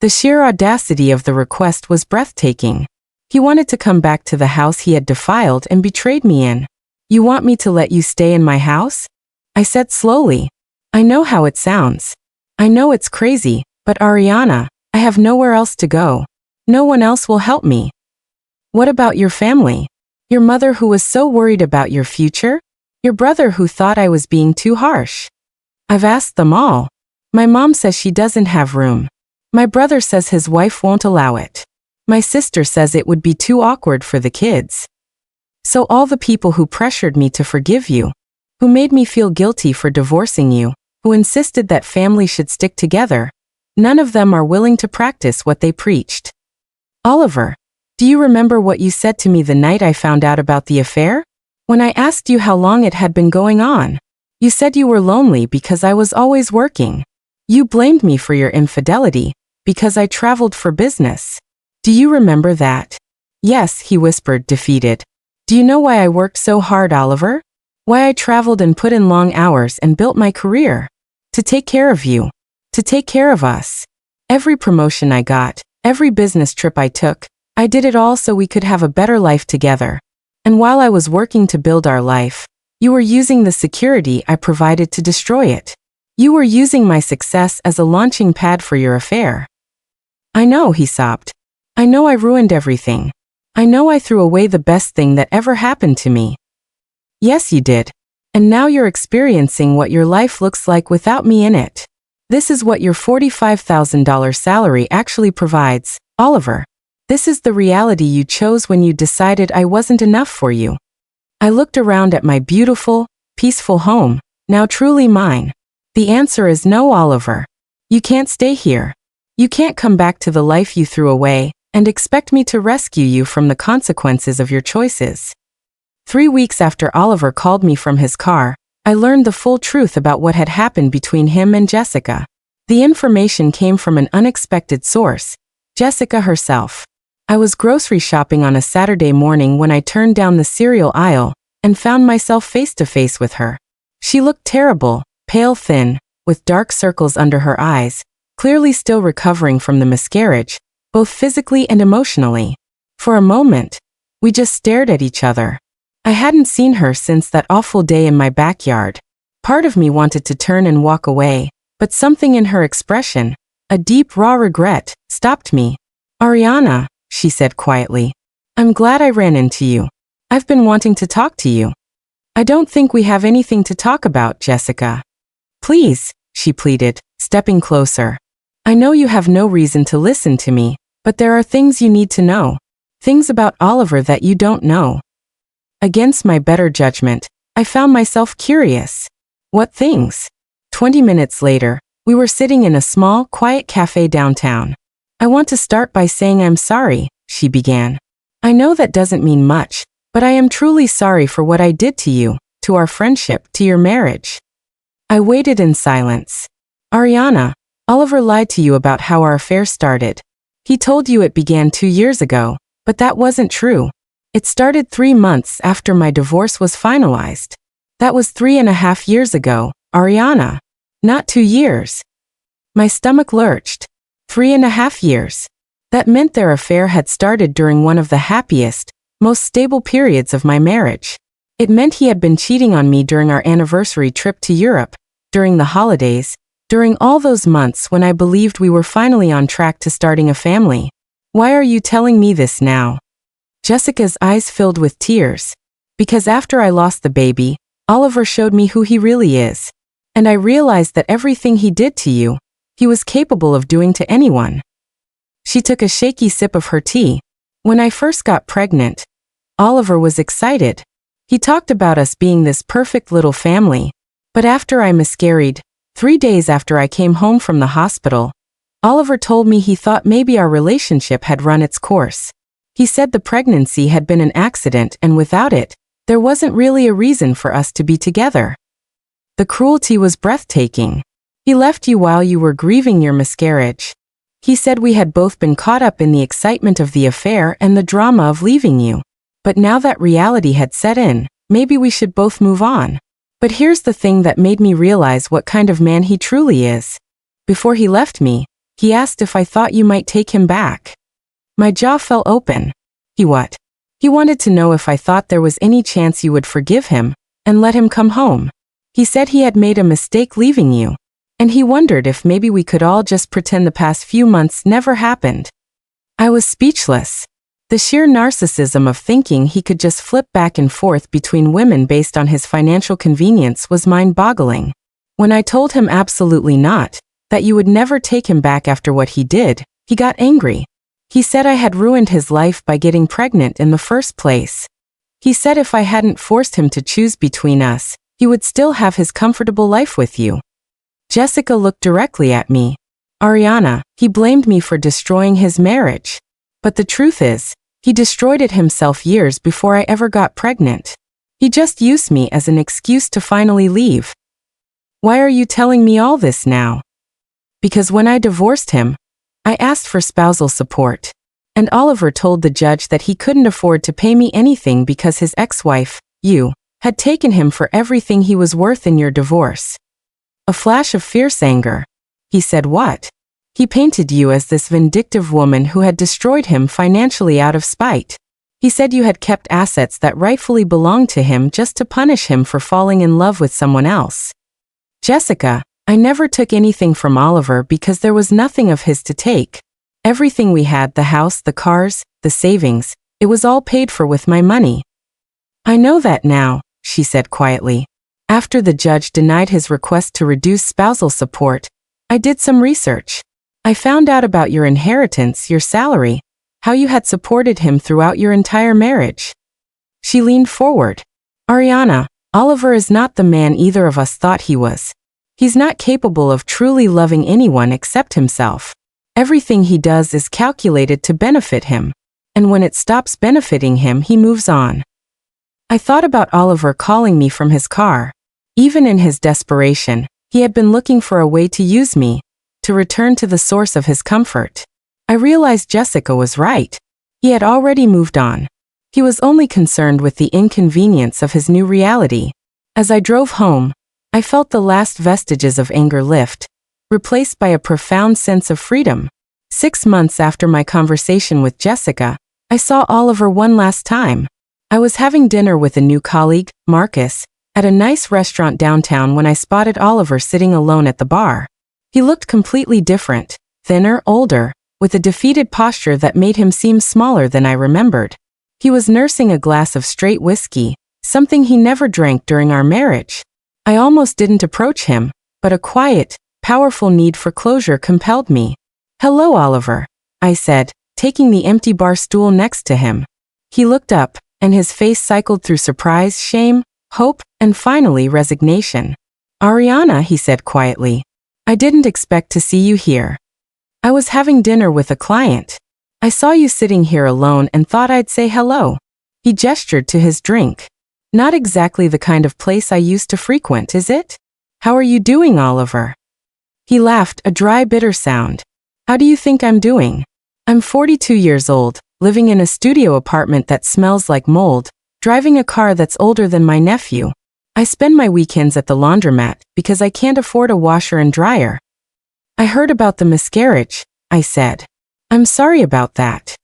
The sheer audacity of the request was breathtaking. He wanted to come back to the house he had defiled and betrayed me in. "You want me to let you stay in my house?" I said slowly. "I know how it sounds. I know it's crazy, but Ariana, I have nowhere else to go. No one else will help me." "What about your family? Your mother who was so worried about your future? Your brother who thought I was being too harsh?" "I've asked them all. My mom says she doesn't have room. My brother says his wife won't allow it. My sister says it would be too awkward for the kids. So all the people who pressured me to forgive you, who made me feel guilty for divorcing you, who insisted that family should stick together, none of them are willing to practice what they preached." "Oliver, do you remember what you said to me the night I found out about the affair? When I asked you how long it had been going on, you said you were lonely because I was always working. You blamed me for your infidelity because I traveled for business. Do you remember that?" "Yes," he whispered, defeated. "Do you know why I worked so hard, Oliver? Why I traveled and put in long hours and built my career? To take care of you. To take care of us. Every promotion I got, every business trip I took, I did it all so we could have a better life together. And while I was working to build our life, you were using the security I provided to destroy it. You were using my success as a launching pad for your affair." "I know," he sobbed. "I know I ruined everything. I know I threw away the best thing that ever happened to me." "Yes, you did. And now you're experiencing what your life looks like without me in it. This is what your $45,000 salary actually provides, Oliver. This is the reality you chose when you decided I wasn't enough for you. I looked around at my beautiful, peaceful home, now truly mine. The answer is no, Oliver. You can't stay here. You can't come back to the life you threw away and expect me to rescue you from the consequences of your choices. 3 weeks after Oliver called me from his car, I learned the full truth about what had happened between him and Jessica. The information came from an unexpected source, Jessica herself. I was grocery shopping on a Saturday morning when I turned down the cereal aisle and found myself face to face with her. She looked terrible, pale, thin, with dark circles under her eyes, clearly still recovering from the miscarriage, both physically and emotionally. For a moment, we just stared at each other. I hadn't seen her since that awful day in my backyard. Part of me wanted to turn and walk away, but something in her expression, a deep, raw regret, stopped me. Ariana, she said quietly, I'm glad I ran into you. I've been wanting to talk to you. I don't think we have anything to talk about, Jessica. Please, she pleaded, stepping closer. I know you have no reason to listen to me, but there are things you need to know. Things about Oliver that you don't know. Against my better judgment, I found myself curious. What things? 20 minutes later, we were sitting in a small, quiet cafe downtown. I want to start by saying I'm sorry, she began. I know that doesn't mean much, but I am truly sorry for what I did to you, to our friendship, to your marriage. I waited in silence. Ariana, Oliver lied to you about how our affair started. He told you it began 2 years ago, but that wasn't true. It started 3 months after my divorce was finalized. That was 3.5 years ago, Ariana. Not 2 years. My stomach lurched. 3.5 years. That meant their affair had started during one of the happiest, most stable periods of my marriage. It meant he had been cheating on me during our anniversary trip to Europe, during the holidays, during all those months when I believed we were finally on track to starting a family. Why are you telling me this now? Jessica's eyes filled with tears. Because after I lost the baby, Oliver showed me who he really is. And I realized that everything he did to you, he was capable of doing to anyone. She took a shaky sip of her tea. When I first got pregnant, Oliver was excited. He talked about us being this perfect little family. But after I miscarried, 3 days after I came home from the hospital, Oliver told me he thought maybe our relationship had run its course. He said the pregnancy had been an accident and without it, there wasn't really a reason for us to be together. The cruelty was breathtaking. He left you while you were grieving your miscarriage. He said we had both been caught up in the excitement of the affair and the drama of leaving you. But now that reality had set in, maybe we should both move on. But here's the thing that made me realize what kind of man he truly is. Before he left me, he asked if I thought you might take him back. My jaw fell open. He what? He wanted to know if I thought there was any chance you would forgive him and let him come home. He said he had made a mistake leaving you, and he wondered if maybe we could all just pretend the past few months never happened. I was speechless. The sheer narcissism of thinking he could just flip back and forth between women based on his financial convenience was mind-boggling. When I told him absolutely not, that you would never take him back after what he did, he got angry. He said I had ruined his life by getting pregnant in the first place. He said if I hadn't forced him to choose between us, he would still have his comfortable life with you. Jessica looked directly at me. Ariana, he blamed me for destroying his marriage. But the truth is, he destroyed it himself years before I ever got pregnant. He just used me as an excuse to finally leave. Why are you telling me all this now? Because when I divorced him, I asked for spousal support. And Oliver told the judge that he couldn't afford to pay me anything because his ex-wife, you, had taken him for everything he was worth in your divorce. A flash of fierce anger. He said what? He painted you as this vindictive woman who had destroyed him financially out of spite. He said you had kept assets that rightfully belonged to him just to punish him for falling in love with someone else. Jessica, I never took anything from Oliver because there was nothing of his to take. Everything we had, the house, the cars, the savings, it was all paid for with my money. I know that now, she said quietly. After the judge denied his request to reduce spousal support, I did some research. I found out about your inheritance, your salary, how you had supported him throughout your entire marriage. She leaned forward. Ariana, Oliver is not the man either of us thought he was. He's not capable of truly loving anyone except himself. Everything he does is calculated to benefit him. And when it stops benefiting him, he moves on. I thought about Oliver calling me from his car. Even in his desperation, he had been looking for a way to use me, to return to the source of his comfort. I realized Jessica was right. He had already moved on. He was only concerned with the inconvenience of his new reality. As I drove home, I felt the last vestiges of anger lift, replaced by a profound sense of freedom. 6 months after my conversation with Jessica, I saw Oliver one last time. I was having dinner with a new colleague, Marcus, at a nice restaurant downtown when I spotted Oliver sitting alone at the bar. He looked completely different, thinner, older, with a defeated posture that made him seem smaller than I remembered. He was nursing a glass of straight whiskey, something he never drank during our marriage. I almost didn't approach him, but a quiet, powerful need for closure compelled me. "Hello, Oliver," I said, taking the empty bar stool next to him. He looked up, and his face cycled through surprise, shame, hope, and finally resignation. "Ariana," he said quietly, "I didn't expect to see you here. I was having dinner with a client. I saw you sitting here alone and thought I'd say hello." He gestured to his drink. "Not exactly the kind of place I used to frequent, is it? How are you doing, Oliver?" He laughed, a dry, bitter sound. "How do you think I'm doing? I'm 42 years old, living in a studio apartment that smells like mold, driving a car that's older than my nephew. I spend my weekends at the laundromat because I can't afford a washer and dryer." "I heard about the miscarriage," I said. "I'm sorry about that."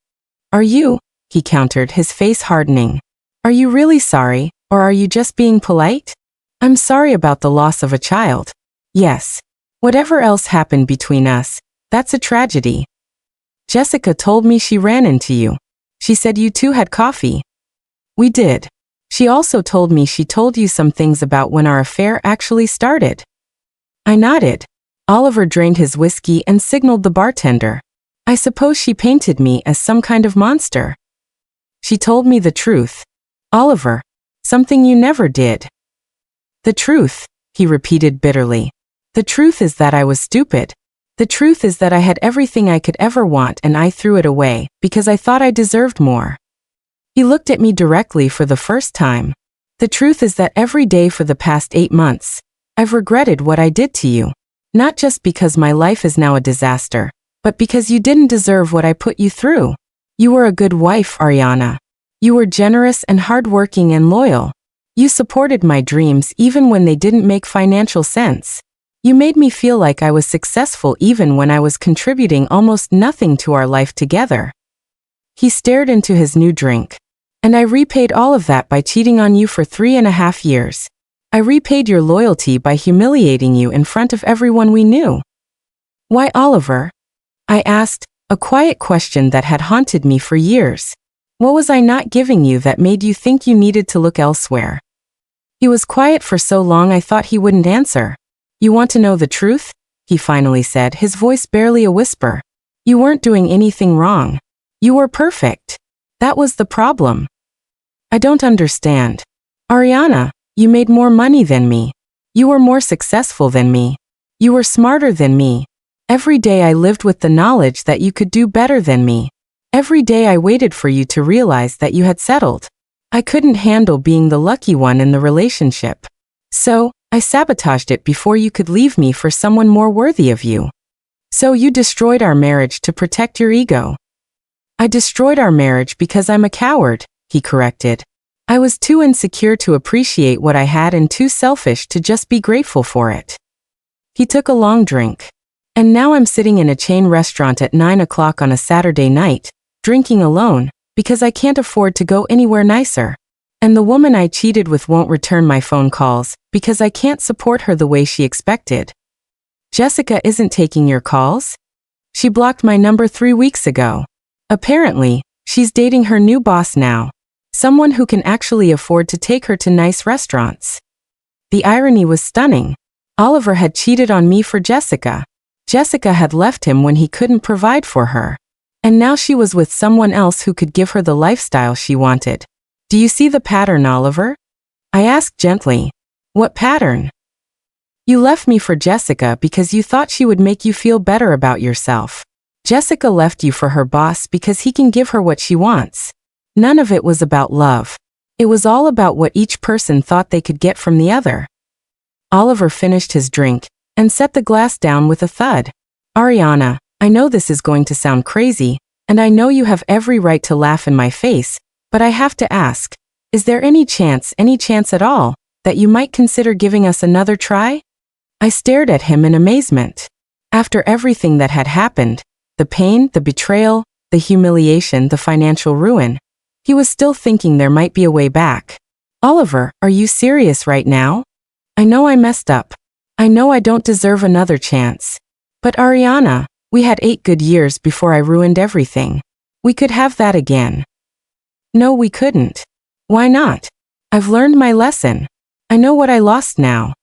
"Are you?" he countered, his face hardening. "Are you really sorry, or are you just being polite?" "I'm sorry about the loss of a child. Yes. Whatever else happened between us, that's a tragedy." "Jessica told me she ran into you. She said you two had coffee." "We did. She also told me she told you some things about when our affair actually started." I nodded. Oliver drained his whiskey and signaled the bartender. "I suppose she painted me as some kind of monster." "She told me the truth. Oliver, something you never did." "The truth," he repeated bitterly. "The truth is that I was stupid. The truth is that I had everything I could ever want and I threw it away because I thought I deserved more." He looked at me directly for the first time. "The truth is that every day for the past 8 months, I've regretted what I did to you. Not just because my life is now a disaster, but because you didn't deserve what I put you through. You were a good wife, Ariana. You were generous and hardworking and loyal. You supported my dreams even when they didn't make financial sense. You made me feel like I was successful even when I was contributing almost nothing to our life together." He stared into his new drink. "And I repaid all of that by cheating on you for 3.5 years. I repaid your loyalty by humiliating you in front of everyone we knew." "Why, Oliver?" I asked, a quiet question that had haunted me for years. "What was I not giving you that made you think you needed to look elsewhere?" He was quiet for so long I thought he wouldn't answer. "You want to know the truth?" he finally said, his voice barely a whisper. "You weren't doing anything wrong. You were perfect. That was the problem." "I don't understand." "Ariana, you made more money than me. You were more successful than me. You were smarter than me. Every day I lived with the knowledge that you could do better than me. Every day I waited for you to realize that you had settled. I couldn't handle being the lucky one in the relationship. So, I sabotaged it before you could leave me for someone more worthy of you. So you destroyed our marriage to protect your ego." "I destroyed our marriage because I'm a coward," he corrected. "I was too insecure to appreciate what I had and too selfish to just be grateful for it." He took a long drink. "And now I'm sitting in a chain restaurant at 9 o'clock on a Saturday night, drinking alone, because I can't afford to go anywhere nicer. And the woman I cheated with won't return my phone calls, because I can't support her the way she expected." "Jessica isn't taking your calls? She blocked my number 3 weeks ago. Apparently, she's dating her new boss now. Someone who can actually afford to take her to nice restaurants." The irony was stunning. Oliver had cheated on me for Jessica. Jessica had left him when he couldn't provide for her. And now she was with someone else who could give her the lifestyle she wanted. Do you see the pattern, Oliver? I asked gently. What pattern? You left me for Jessica because you thought she would make you feel better about yourself. Jessica left you for her boss because he can give her what she wants. None of it was about love. It was all about what each person thought they could get from the other. Oliver finished his drink and set the glass down with a thud. Ariana, I know this is going to sound crazy, and I know you have every right to laugh in my face, but I have to ask, is there any chance at all, that you might consider giving us another try? I stared at him in amazement. After everything that had happened, the pain, the betrayal, the humiliation, the financial ruin, he was still thinking there might be a way back. Oliver, are you serious right now? I know I messed up. I know I don't deserve another chance. But Ariana, we had 8 good years before I ruined everything. We could have that again. No, we couldn't. Why not? I've learned my lesson. I know what I lost now.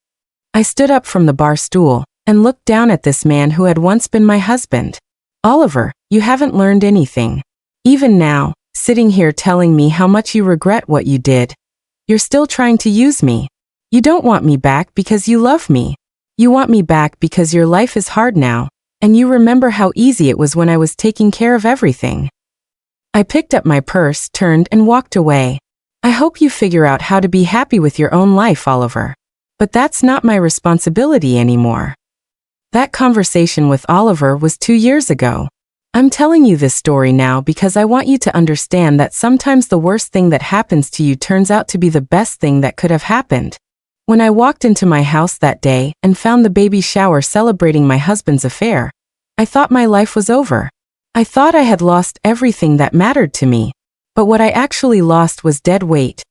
I stood up from the bar stool and looked down at this man who had once been my husband. Oliver, you haven't learned anything. Even now, sitting here telling me how much you regret what you did, you're still trying to use me. You don't want me back because you love me. You want me back because your life is hard now, and you remember how easy it was when I was taking care of everything. I picked up my purse, turned, and walked away. I hope you figure out how to be happy with your own life, Oliver. But that's not my responsibility anymore. That conversation with Oliver was 2 years ago. I'm telling you this story now because I want you to understand that sometimes the worst thing that happens to you turns out to be the best thing that could have happened. When I walked into my house that day and found the baby shower celebrating my husband's affair, I thought my life was over. I thought I had lost everything that mattered to me. But what I actually lost was dead weight.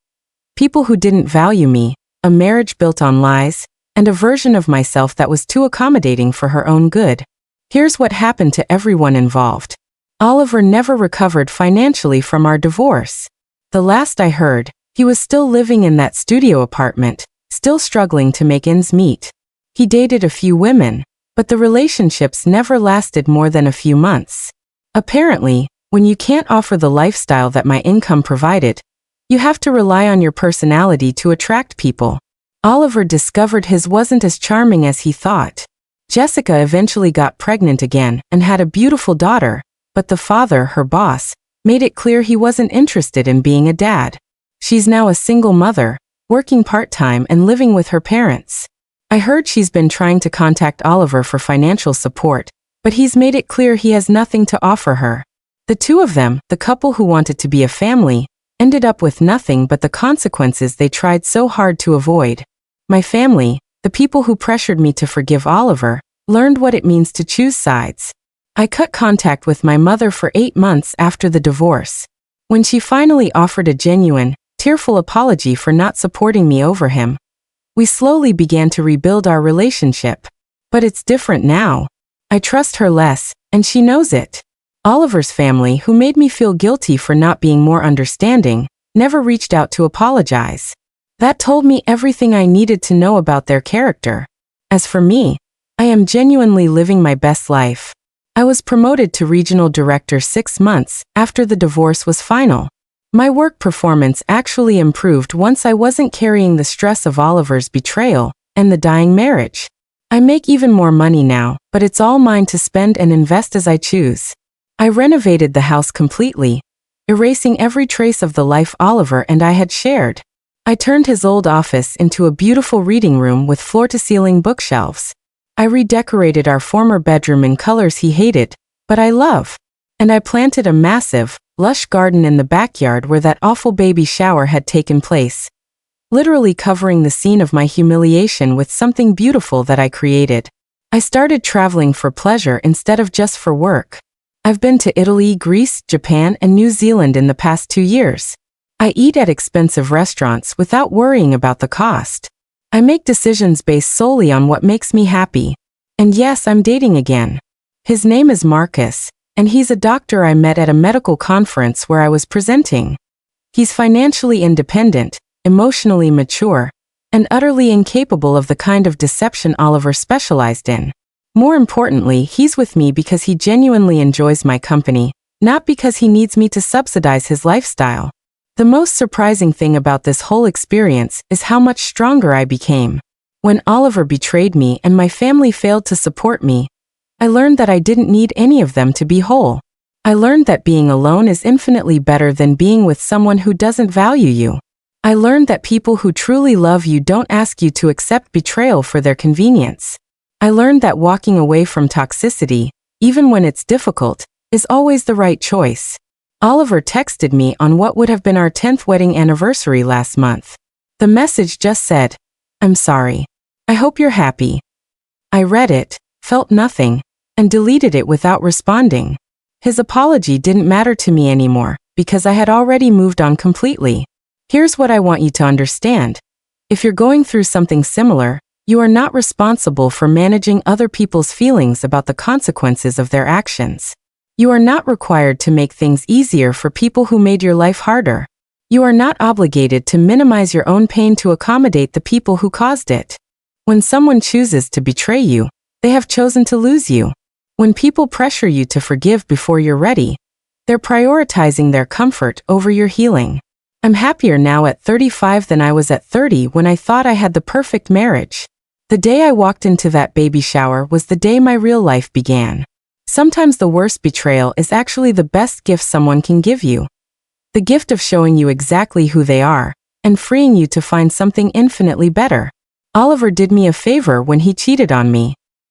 People who didn't value me, a marriage built on lies, and a version of myself that was too accommodating for her own good. Here's what happened to everyone involved. Oliver never recovered financially from our divorce. The last I heard, he was still living in that studio apartment, still struggling to make ends meet. He dated a few women, but the relationships never lasted more than a few months. Apparently, when you can't offer the lifestyle that my income provided, you have to rely on your personality to attract people. Oliver discovered his wasn't as charming as he thought. Jessica eventually got pregnant again and had a beautiful daughter, but the father, her boss, made it clear he wasn't interested in being a dad. She's now a single mother, working part-time and living with her parents. I heard she's been trying to contact Oliver for financial support, but he's made it clear he has nothing to offer her. The two of them, the couple who wanted to be a family, ended up with nothing but the consequences they tried so hard to avoid. My family, the people who pressured me to forgive Oliver, learned what it means to choose sides. I cut contact with my mother for 8 months after the divorce. When she finally offered a genuine, tearful apology for not supporting me over him, we slowly began to rebuild our relationship. But it's different now. I trust her less, and she knows it. Oliver's family, who made me feel guilty for not being more understanding, never reached out to apologize. That told me everything I needed to know about their character. As for me, I am genuinely living my best life. I was promoted to regional director 6 months after the divorce was final. My work performance actually improved once I wasn't carrying the stress of Oliver's betrayal and the dying marriage. I make even more money now, but it's all mine to spend and invest as I choose. I renovated the house completely, erasing every trace of the life Oliver and I had shared. I turned his old office into a beautiful reading room with floor-to-ceiling bookshelves. I redecorated our former bedroom in colors he hated, but I love. And I planted a massive, lush garden in the backyard where that awful baby shower had taken place, literally covering the scene of my humiliation with something beautiful that I created. I started traveling for pleasure instead of just for work. I've been to Italy, Greece, Japan, and New Zealand in the past 2 years. I eat at expensive restaurants without worrying about the cost. I make decisions based solely on what makes me happy. And yes, I'm dating again. His name is Marcus, and he's a doctor I met at a medical conference where I was presenting. He's financially independent, emotionally mature, and utterly incapable of the kind of deception Oliver specialized in. More importantly, he's with me because he genuinely enjoys my company, not because he needs me to subsidize his lifestyle. The most surprising thing about this whole experience is how much stronger I became. When Oliver betrayed me and my family failed to support me, I learned that I didn't need any of them to be whole. I learned that being alone is infinitely better than being with someone who doesn't value you. I learned that people who truly love you don't ask you to accept betrayal for their convenience. I learned that walking away from toxicity, even when it's difficult, is always the right choice. Oliver texted me on what would have been our 10th wedding anniversary last month. The message just said, "I'm sorry. I hope you're happy." I read it, felt nothing, and deleted it without responding. His apology didn't matter to me anymore, because I had already moved on completely. Here's what I want you to understand. If you're going through something similar, you are not responsible for managing other people's feelings about the consequences of their actions. You are not required to make things easier for people who made your life harder. You are not obligated to minimize your own pain to accommodate the people who caused it. When someone chooses to betray you, they have chosen to lose you. When people pressure you to forgive before you're ready, they're prioritizing their comfort over your healing. I'm happier now at 35 than I was at 30 when I thought I had the perfect marriage. The day I walked into that baby shower was the day my real life began. Sometimes the worst betrayal is actually the best gift someone can give you. The gift of showing you exactly who they are, and freeing you to find something infinitely better. Oliver did me a favor when he cheated on me.